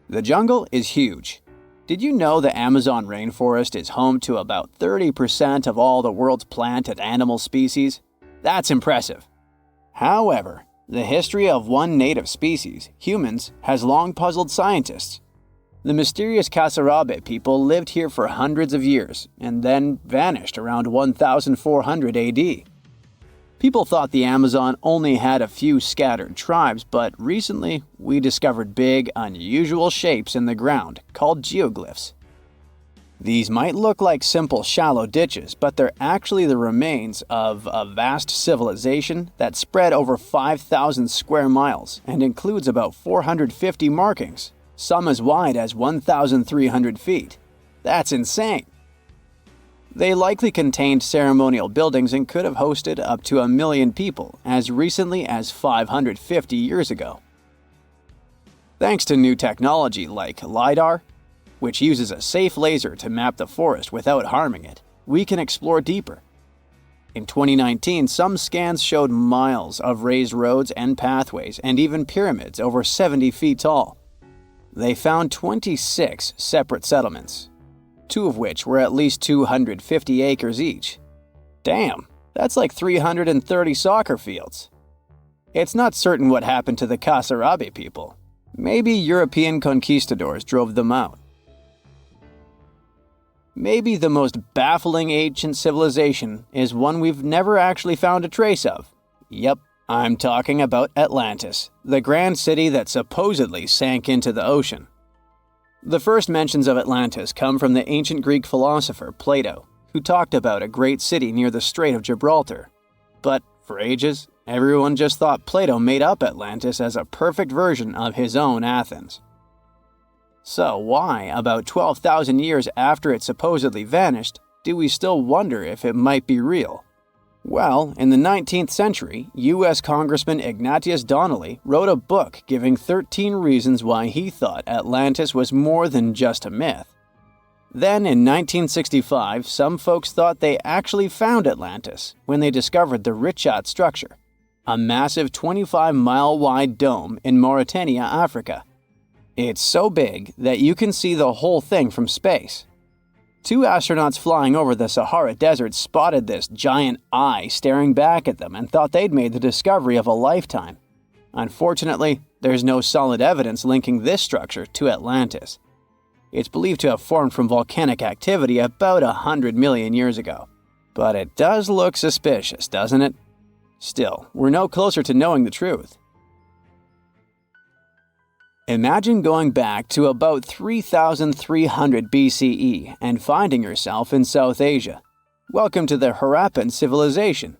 The jungle is huge. Did you know the Amazon rainforest is home to about 30% of all the world's plant and animal species? That's impressive. However, the history of one native species, humans, has long puzzled scientists. The mysterious Kasarabe people lived here for hundreds of years and then vanished around 1400 AD. People thought the Amazon only had a few scattered tribes, but recently we discovered big, unusual shapes in the ground called geoglyphs. These might look like simple shallow ditches, but they're actually the remains of a vast civilization that spread over 5,000 square miles and includes about 450 markings, some as wide as 1,300 feet. That's insane! They likely contained ceremonial buildings and could have hosted up to 1 million people as recently as 550 years ago. Thanks to new technology like LiDAR, which uses a safe laser to map the forest without harming it, we can explore deeper. In 2019, some scans showed miles of raised roads and pathways and even pyramids over 70 feet tall. They found 26 separate settlements, 2 of which were at least 250 acres each. Damn, that's like 330 soccer fields. It's not certain what happened to the Kasarabi people. Maybe European conquistadors drove them out. Maybe the most baffling ancient civilization is one we've never actually found a trace of. Yep, I'm talking about Atlantis, the grand city that supposedly sank into the ocean. The first mentions of Atlantis come from the ancient Greek philosopher Plato, who talked about a great city near the Strait of Gibraltar. But for ages, everyone just thought Plato made up Atlantis as a perfect version of his own Athens. So why, about 12,000 years after it supposedly vanished, do we still wonder if it might be real? Well, in the 19th century, U.S. Congressman Ignatius Donnelly wrote a book giving 13 reasons why he thought Atlantis was more than just a myth. Then, in 1965, some folks thought they actually found Atlantis when they discovered the Richat structure, a massive 25-mile-wide dome in Mauritania, Africa. It's so big that you can see the whole thing from space. 2 astronauts flying over the Sahara Desert spotted this giant eye staring back at them and thought they'd made the discovery of a lifetime. Unfortunately, there's no solid evidence linking this structure to Atlantis. It's believed to have formed from volcanic activity about 100 million years ago. But it does look suspicious, doesn't it? Still, we're no closer to knowing the truth. Imagine going back to about 3,300 BCE and finding yourself in South Asia. Welcome to the Harappan civilization.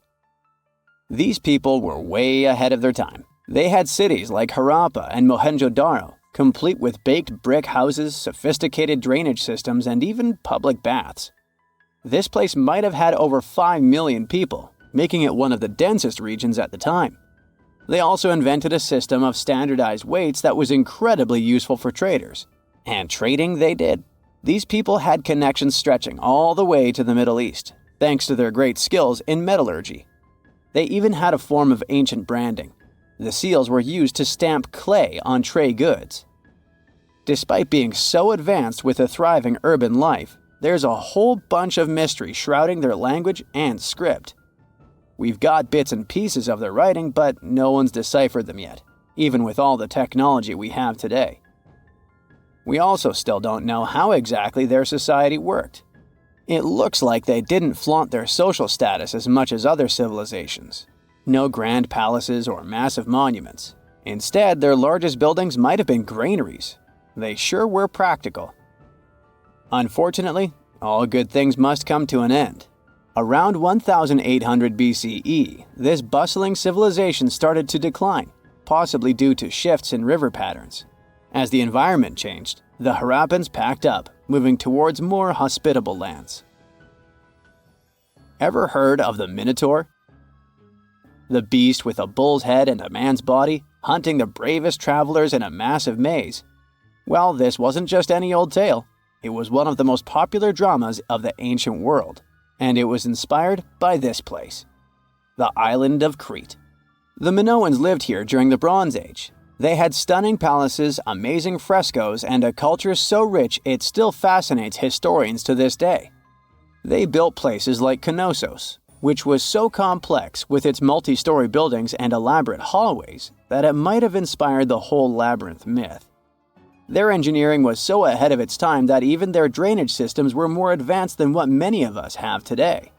These people were way ahead of their time. They had cities like Harappa and Mohenjo-Daro, complete with baked brick houses, sophisticated drainage systems, and even public baths. This place might have had over 5 million people, making it one of the densest regions at the time. They also invented a system of standardized weights that was incredibly useful for traders. And trading they did. These people had connections stretching all the way to the Middle East, thanks to their great skills in metallurgy. They even had a form of ancient branding. The seals were used to stamp clay on tray goods. Despite being so advanced with a thriving urban life, there's a whole bunch of mystery shrouding their language and script. We've got bits and pieces of their writing, but no one's deciphered them yet, even with all the technology we have today. We also still don't know how exactly their society worked. It looks like they didn't flaunt their social status as much as other civilizations. No grand palaces or massive monuments. Instead, their largest buildings might have been granaries. They sure were practical. Unfortunately, all good things must come to an end. Around 1800 BCE, this bustling civilization started to decline, possibly due to shifts in river patterns. As the environment changed, the Harappans packed up, moving towards more hospitable lands. Ever heard of the Minotaur? The beast with a bull's head and a man's body, hunting the bravest travelers in a massive maze. Well, this wasn't just any old tale. It was one of the most popular dramas of the ancient world. And it was inspired by this place, the island of Crete. The Minoans lived here during the Bronze Age. They had stunning palaces, amazing frescoes, and a culture so rich it still fascinates historians to this day. They built places like Knossos, which was so complex with its multi-story buildings and elaborate hallways that it might have inspired the whole labyrinth myth. Their engineering was so ahead of its time that even their drainage systems were more advanced than what many of us have today.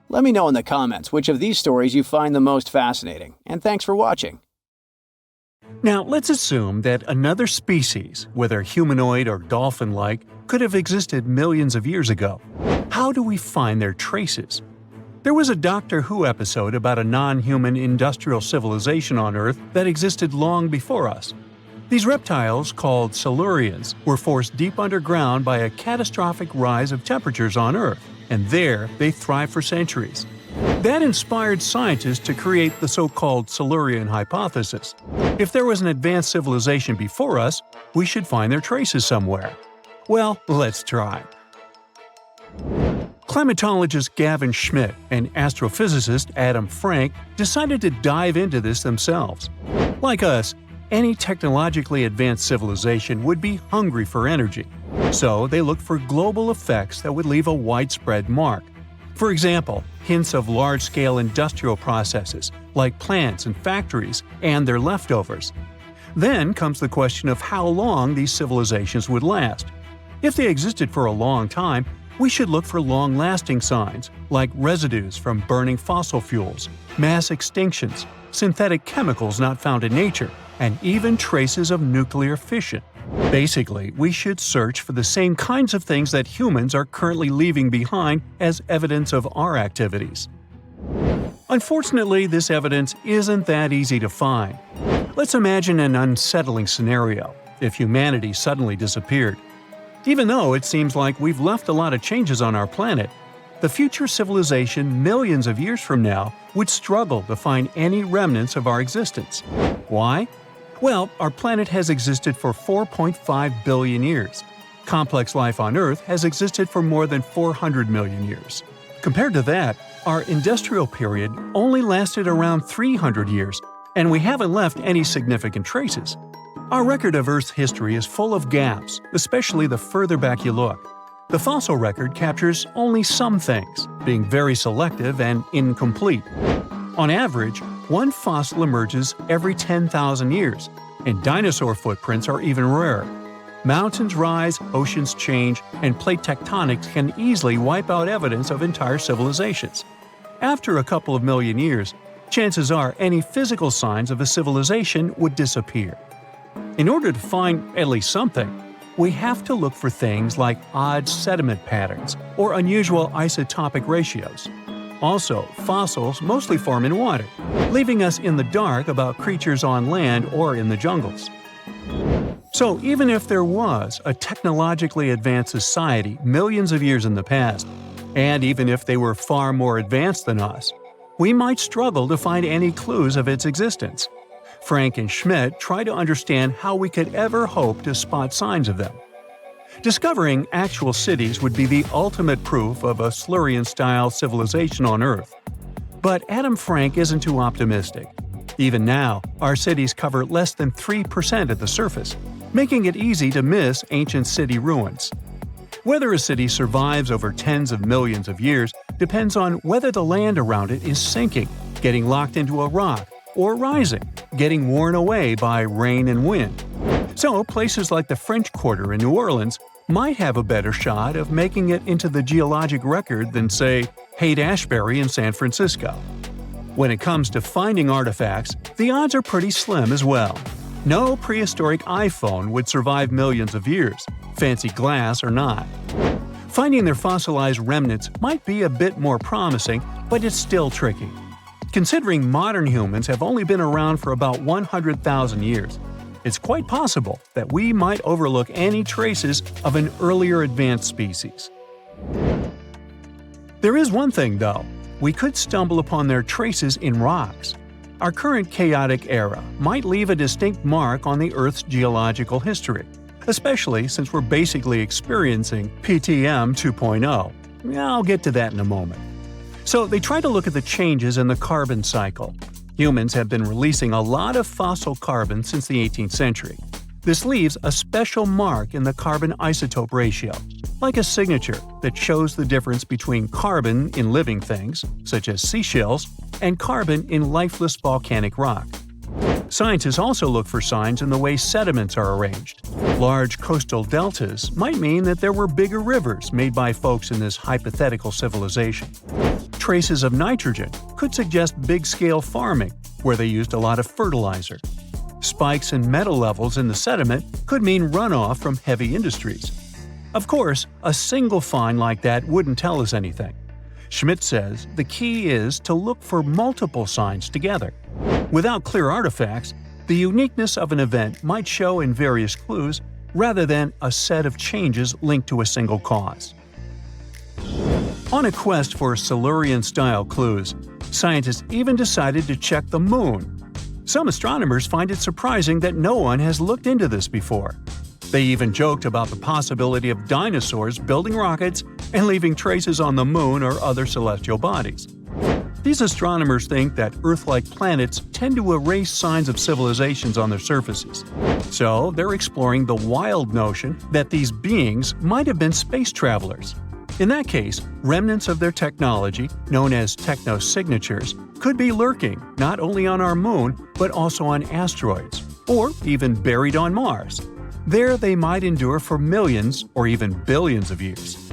Let me know in the comments which of these stories you find the most fascinating, and thanks for watching. Now, let's assume that another species, whether humanoid or dolphin-like, could have existed millions of years ago. How do we find their traces? There was a Doctor Who episode about a non-human industrial civilization on Earth that existed long before us. These reptiles, called Silurians, were forced deep underground by a catastrophic rise of temperatures on Earth, and there they thrived for centuries. That inspired scientists to create the so-called Silurian hypothesis. If there was an advanced civilization before us, we should find their traces somewhere. Well, let's try. Climatologist Gavin Schmidt and astrophysicist Adam Frank decided to dive into this themselves. Like us, any technologically advanced civilization would be hungry for energy, so they looked for global effects that would leave a widespread mark. For example, hints of large-scale industrial processes, like plants and factories, and their leftovers. Then comes the question of how long these civilizations would last. If they existed for a long time, we should look for long-lasting signs, like residues from burning fossil fuels, mass extinctions, synthetic chemicals not found in nature, and even traces of nuclear fission. Basically, we should search for the same kinds of things that humans are currently leaving behind as evidence of our activities. Unfortunately, this evidence isn't that easy to find. Let's imagine an unsettling scenario if humanity suddenly disappeared. Even though it seems like we've left a lot of changes on our planet, the future civilization millions of years from now would struggle to find any remnants of our existence. Why? Well, our planet has existed for 4.5 billion years. Complex life on Earth has existed for more than 400 million years. Compared to that, our industrial period only lasted around 300 years, and we haven't left any significant traces. Our record of Earth's history is full of gaps, especially the further back you look. The fossil record captures only some things, being very selective and incomplete. On average, one fossil emerges every 10,000 years, and dinosaur footprints are even rarer. Mountains rise, oceans change, and plate tectonics can easily wipe out evidence of entire civilizations. After a couple of million years, chances are any physical signs of a civilization would disappear. In order to find at least something, we have to look for things like odd sediment patterns or unusual isotopic ratios. Also, fossils mostly form in water, leaving us in the dark about creatures on land or in the jungles. So even if there was a technologically advanced society millions of years in the past, and even if they were far more advanced than us, we might struggle to find any clues of its existence. Frank and Schmidt try to understand how we could ever hope to spot signs of them. Discovering actual cities would be the ultimate proof of a Silurian-style civilization on Earth. But Adam Frank isn't too optimistic. Even now, our cities cover less than 3% of the surface, making it easy to miss ancient city ruins. Whether a city survives over tens of millions of years depends on whether the land around it is sinking, getting locked into a rock, or rising, getting worn away by rain and wind. So places like the French Quarter in New Orleans might have a better shot of making it into the geologic record than, say, Haight-Ashbury in San Francisco. When it comes to finding artifacts, the odds are pretty slim as well. No prehistoric iPhone would survive millions of years, fancy glass or not. Finding their fossilized remnants might be a bit more promising, but it's still tricky. Considering modern humans have only been around for about 100,000 years, it's quite possible that we might overlook any traces of an earlier advanced species. There is one thing, though. We could stumble upon their traces in rocks. Our current chaotic era might leave a distinct mark on the Earth's geological history, especially since we're basically experiencing PTM 2.0. I'll get to that in a moment. So they try to look at the changes in the carbon cycle. Humans have been releasing a lot of fossil carbon since the 18th century. This leaves a special mark in the carbon isotope ratio, like a signature that shows the difference between carbon in living things, such as seashells, and carbon in lifeless volcanic rock. Scientists also look for signs in the way sediments are arranged. Large coastal deltas might mean that there were bigger rivers made by folks in this hypothetical civilization. Traces of nitrogen could suggest big-scale farming, where they used a lot of fertilizer. Spikes in metal levels in the sediment could mean runoff from heavy industries. Of course, a single find like that wouldn't tell us anything. Schmidt says the key is to look for multiple signs together. Without clear artifacts, The uniqueness of an event might show in various clues rather than a set of changes linked to a single cause. On a quest for Silurian-style clues, scientists even decided to check the moon. Some astronomers find it surprising that no one has looked into this before. They even joked about the possibility of dinosaurs building rockets and leaving traces on the moon or other celestial bodies. These astronomers think that Earth-like planets tend to erase signs of civilizations on their surfaces. So they're exploring the wild notion that these beings might have been space travelers. In that case, remnants of their technology, known as technosignatures, could be lurking not only on our moon but also on asteroids, or even buried on Mars. There they might endure for millions or even billions of years.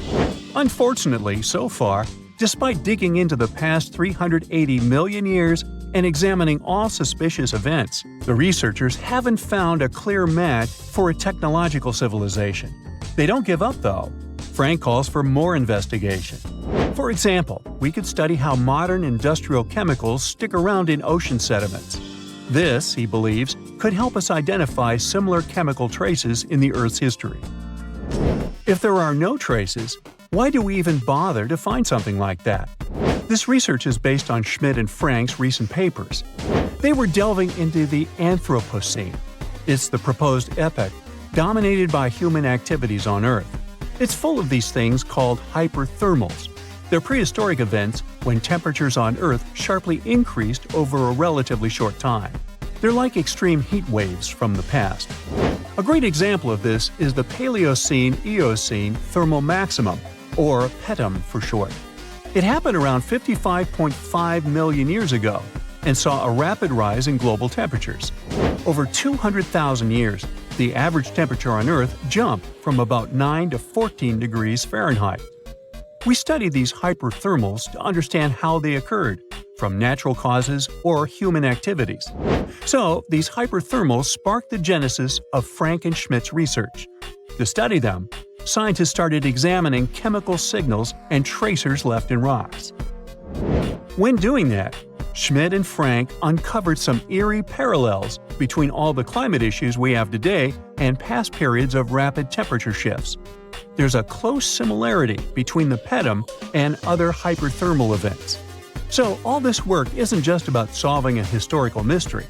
Unfortunately, so far, despite digging into the past 380 million years and examining all suspicious events, the researchers haven't found a clear match for a technological civilization. They don't give up, though. Frank calls for more investigation. For example, we could study how modern industrial chemicals stick around in ocean sediments. This, he believes, could help us identify similar chemical traces in the Earth's history. If there are no traces, why do we even bother to find something like that? This research is based on Schmidt and Frank's recent papers. They were delving into the Anthropocene. It's the proposed epoch, dominated by human activities on Earth. It's full of these things called hyperthermals. They're prehistoric events when temperatures on Earth sharply increased over a relatively short time. They're like extreme heat waves from the past. A great example of this is the Paleocene-Eocene thermal maximum, or PETM for short. It happened around 55.5 million years ago and saw a rapid rise in global temperatures. Over 200,000 years, the average temperature on Earth jumped from about 9 to 14 degrees Fahrenheit. We study these hyperthermals to understand how they occurred, from natural causes or human activities. So, these hyperthermals sparked the genesis of Frank and Schmidt's research. To study them, scientists started examining chemical signals and tracers left in rocks. When doing that, Schmidt and Frank uncovered some eerie parallels between all the climate issues we have today and past periods of rapid temperature shifts. There's a close similarity between the PETM and other hyperthermal events. So all this work isn't just about solving a historical mystery.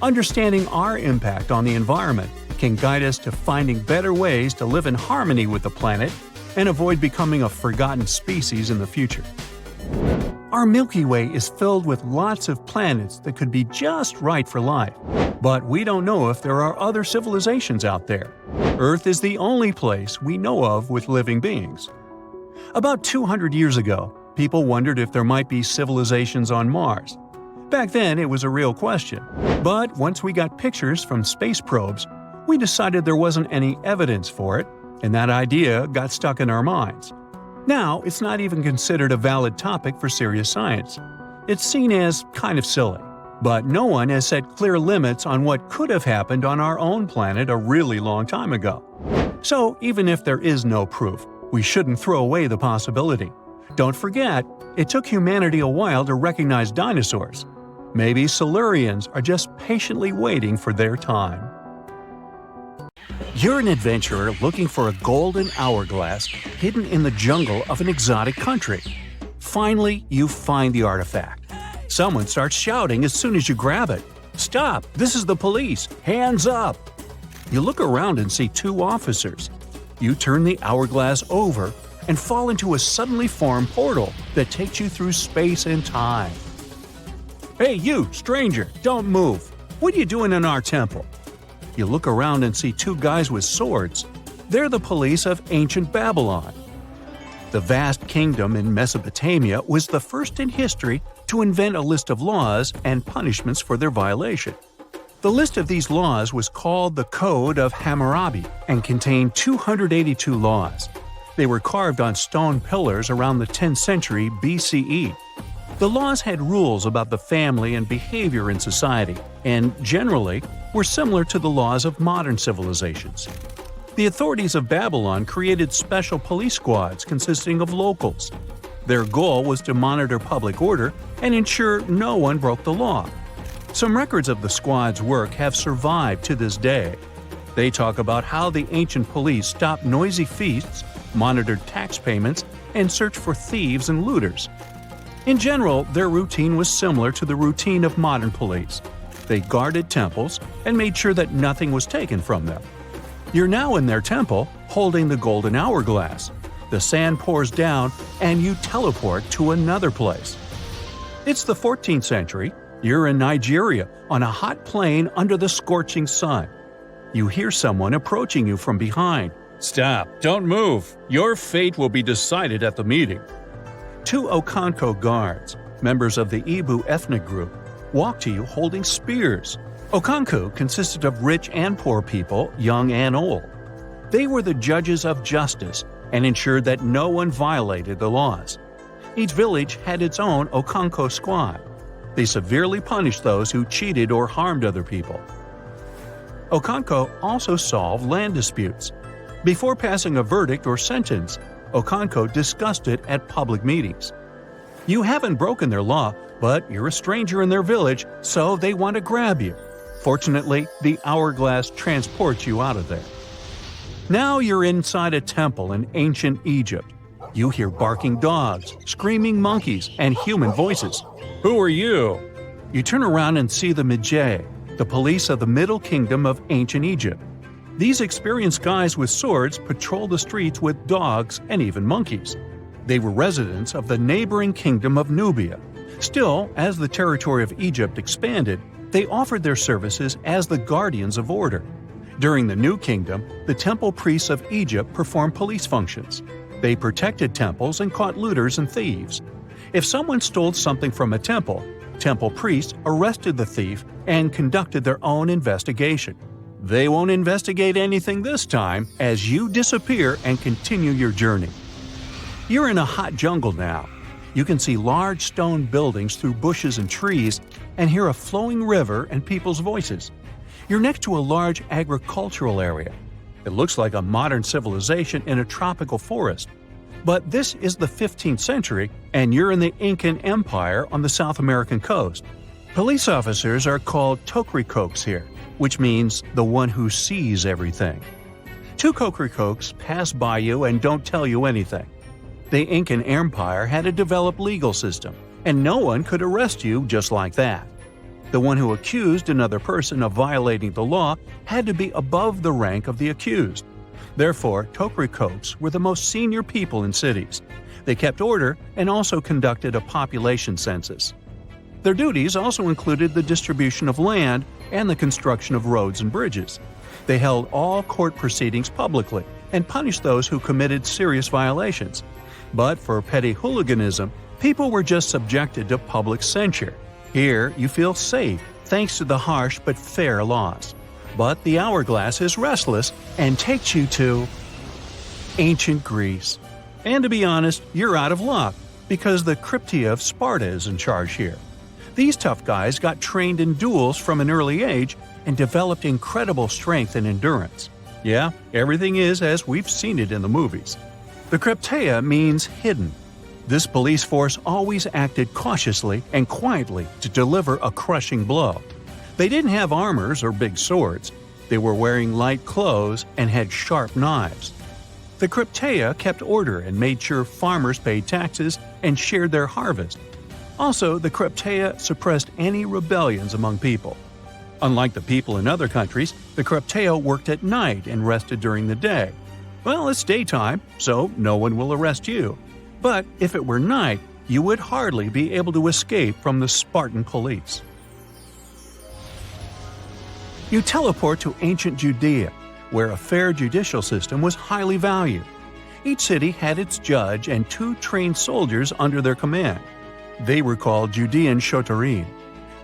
Understanding our impact on the environment can guide us to finding better ways to live in harmony with the planet and avoid becoming a forgotten species in the future. Our Milky Way is filled with lots of planets that could be just right for life, but we don't know if there are other civilizations out there. Earth is the only place we know of with living beings. About 200 years ago, people wondered if there might be civilizations on Mars. Back then, it was a real question, but once we got pictures from space probes, we decided there wasn't any evidence for it, and that idea got stuck in our minds. Now, it's not even considered a valid topic for serious science. It's seen as kind of silly. But no one has set clear limits on what could have happened on our own planet a really long time ago. So, even if there is no proof, we shouldn't throw away the possibility. Don't forget, it took humanity a while to recognize dinosaurs. Maybe Silurians are just patiently waiting for their time. You're an adventurer looking for a golden hourglass hidden in the jungle of an exotic country. Finally, you find the artifact. Someone starts shouting as soon as you grab it. "Stop! This is the police! Hands up!" You look around and see two officers. You turn the hourglass over and fall into a suddenly formed portal that takes you through space and time. "Hey you, stranger, don't move! What are you doing in our temple?" You look around and see two guys with swords. They're the police of ancient Babylon. The vast kingdom in Mesopotamia was the first in history to invent a list of laws and punishments for their violation. The list of these laws was called the Code of Hammurabi and contained 282 laws. They were carved on stone pillars around the 10th century BCE. The laws had rules about the family and behavior in society, and generally were similar to the laws of modern civilizations. The authorities of Babylon created special police squads consisting of locals. Their goal was to monitor public order and ensure no one broke the law. Some records of the squad's work have survived to this day. They talk about how the ancient police stopped noisy feasts, monitored tax payments, and searched for thieves and looters. In general, their routine was similar to the routine of modern police. They guarded temples and made sure that nothing was taken from them. You're now in their temple, holding the golden hourglass. The sand pours down, and you teleport to another place. It's the 14th century. You're in Nigeria, on a hot plain under the scorching sun. You hear someone approaching you from behind. "Stop! Don't move! Your fate will be decided at the meeting." Two Okanko guards, members of the Igbo ethnic group, walk to you holding spears. Okanko consisted of rich and poor people, young and old. They were the judges of justice and ensured that no one violated the laws. Each village had its own Okanko squad. They severely punished those who cheated or harmed other people. Okanko also solved land disputes. Before passing a verdict or sentence, Okanko discussed it at public meetings. You haven't broken their law, but you're a stranger in their village, so they want to grab you. Fortunately, the hourglass transports you out of there. Now you're inside a temple in ancient Egypt. You hear barking dogs, screaming monkeys, and human voices. "Who are you?" You turn around and see the Magi, the police of the Middle Kingdom of ancient Egypt. These experienced guys with swords patrol the streets with dogs and even monkeys. They were residents of the neighboring kingdom of Nubia. Still, as the territory of Egypt expanded, they offered their services as the guardians of order. During the New Kingdom, the temple priests of Egypt performed police functions. They protected temples and caught looters and thieves. If someone stole something from a temple, temple priests arrested the thief and conducted their own investigation. They won't investigate anything this time as you disappear and continue your journey. You're in a hot jungle now. You can see large stone buildings through bushes and trees and hear a flowing river and people's voices. You're next to a large agricultural area. It looks like a modern civilization in a tropical forest. But this is the 15th century, and you're in the Incan Empire on the South American coast. Police officers are called tokrikokes here, which means the one who sees everything. Two tokrikokes pass by you and don't tell you anything. The Incan Empire had a developed legal system, and no one could arrest you just like that. The one who accused another person of violating the law had to be above the rank of the accused. Therefore, tokrikokes were the most senior people in cities. They kept order and also conducted a population census. Their duties also included the distribution of land and the construction of roads and bridges. They held all court proceedings publicly and punished those who committed serious violations. But for petty hooliganism, people were just subjected to public censure. Here, you feel safe thanks to the harsh but fair laws. But the hourglass is restless and takes you to ancient Greece. And to be honest, you're out of luck because the Cryptia of Sparta is in charge here. These tough guys got trained in duels from an early age and developed incredible strength and endurance. Yeah, everything is as we've seen it in the movies. The Cryptia means hidden. This police force always acted cautiously and quietly to deliver a crushing blow. They didn't have armors or big swords. They were wearing light clothes and had sharp knives. The Cryptia kept order and made sure farmers paid taxes and shared their harvest. Also, the Cryptia suppressed any rebellions among people. Unlike the people in other countries, the Cryptia worked at night and rested during the day. Well, it's daytime, so no one will arrest you. But if it were night, you would hardly be able to escape from the Spartan police. You teleport to ancient Judea, where a fair judicial system was highly valued. Each city had its judge and 2 trained soldiers under their command. They were called Judean shotarim.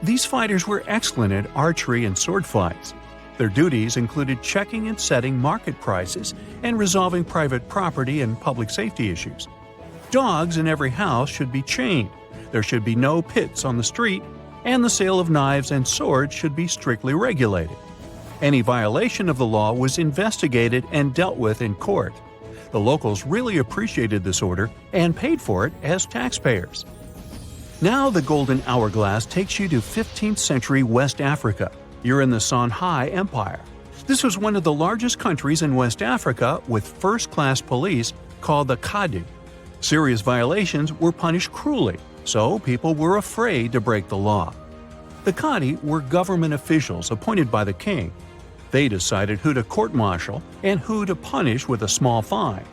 These fighters were excellent at archery and sword fights. Their duties included checking and setting market prices and resolving private property and public safety issues. Dogs in every house should be chained. There should be no pits on the street, and the sale of knives and swords should be strictly regulated. Any violation of the law was investigated and dealt with in court. The locals really appreciated this order and paid for it as taxpayers. Now the golden hourglass takes you to 15th century West Africa. You're in the Songhai Empire. This was one of the largest countries in West Africa with first-class police called the Kadi. Serious violations were punished cruelly, so people were afraid to break the law. The Kadi were government officials appointed by the king. They decided who to court-martial and who to punish with a small fine.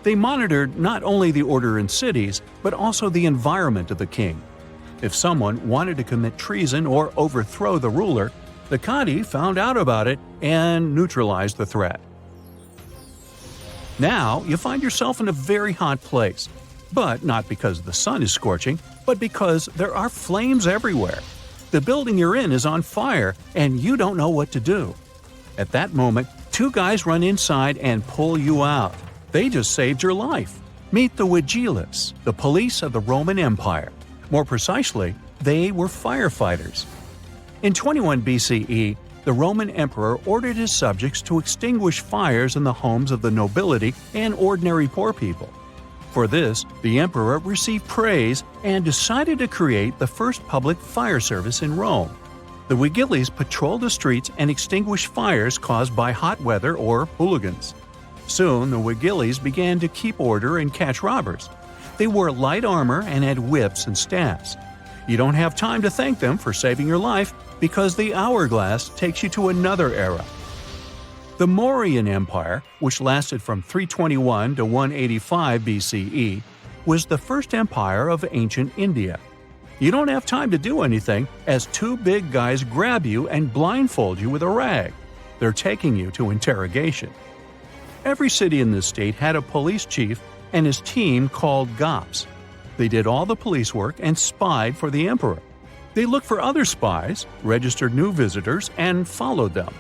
They monitored not only the order in cities, but also the environment of the king. If someone wanted to commit treason or overthrow the ruler, the Kadi found out about it and neutralized the threat. Now you find yourself in a very hot place, but not because the sun is scorching, but because there are flames everywhere. The building you're in is on fire and you don't know what to do. At that moment, two guys run inside and pull you out. They just saved your life. Meet the vigiles, the police of the Roman Empire. More precisely, they were firefighters. In 21 BCE, the Roman emperor ordered his subjects to extinguish fires in the homes of the nobility and ordinary poor people. For this, the emperor received praise and decided to create the first public fire service in Rome. The vigiles patrolled the streets and extinguished fires caused by hot weather or hooligans. Soon, the vigiles began to keep order and catch robbers. They wore light armor and had whips and staffs. You don't have time to thank them for saving your life because the hourglass takes you to another era. The Mauryan Empire, which lasted from 321 to 185 BCE, was the first empire of ancient India. You don't have time to do anything as two big guys grab you and blindfold you with a rag. They're taking you to interrogation. Every city in this state had a police chief and his team called Gops. They did all the police work and spied for the emperor. They looked for other spies, registered new visitors, and followed them.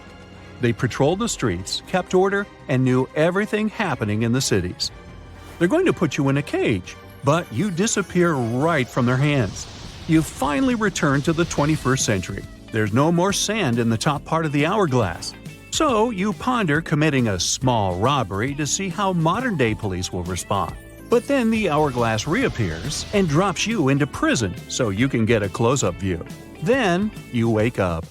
They patrolled the streets, kept order, and knew everything happening in the cities. They're going to put you in a cage, but you disappear right from their hands. You've finally returned to the 21st century. There's no more sand in the top part of the hourglass. So you ponder committing a small robbery to see how modern-day police will respond. But then the hourglass reappears and drops you into prison so you can get a close-up view. Then you wake up.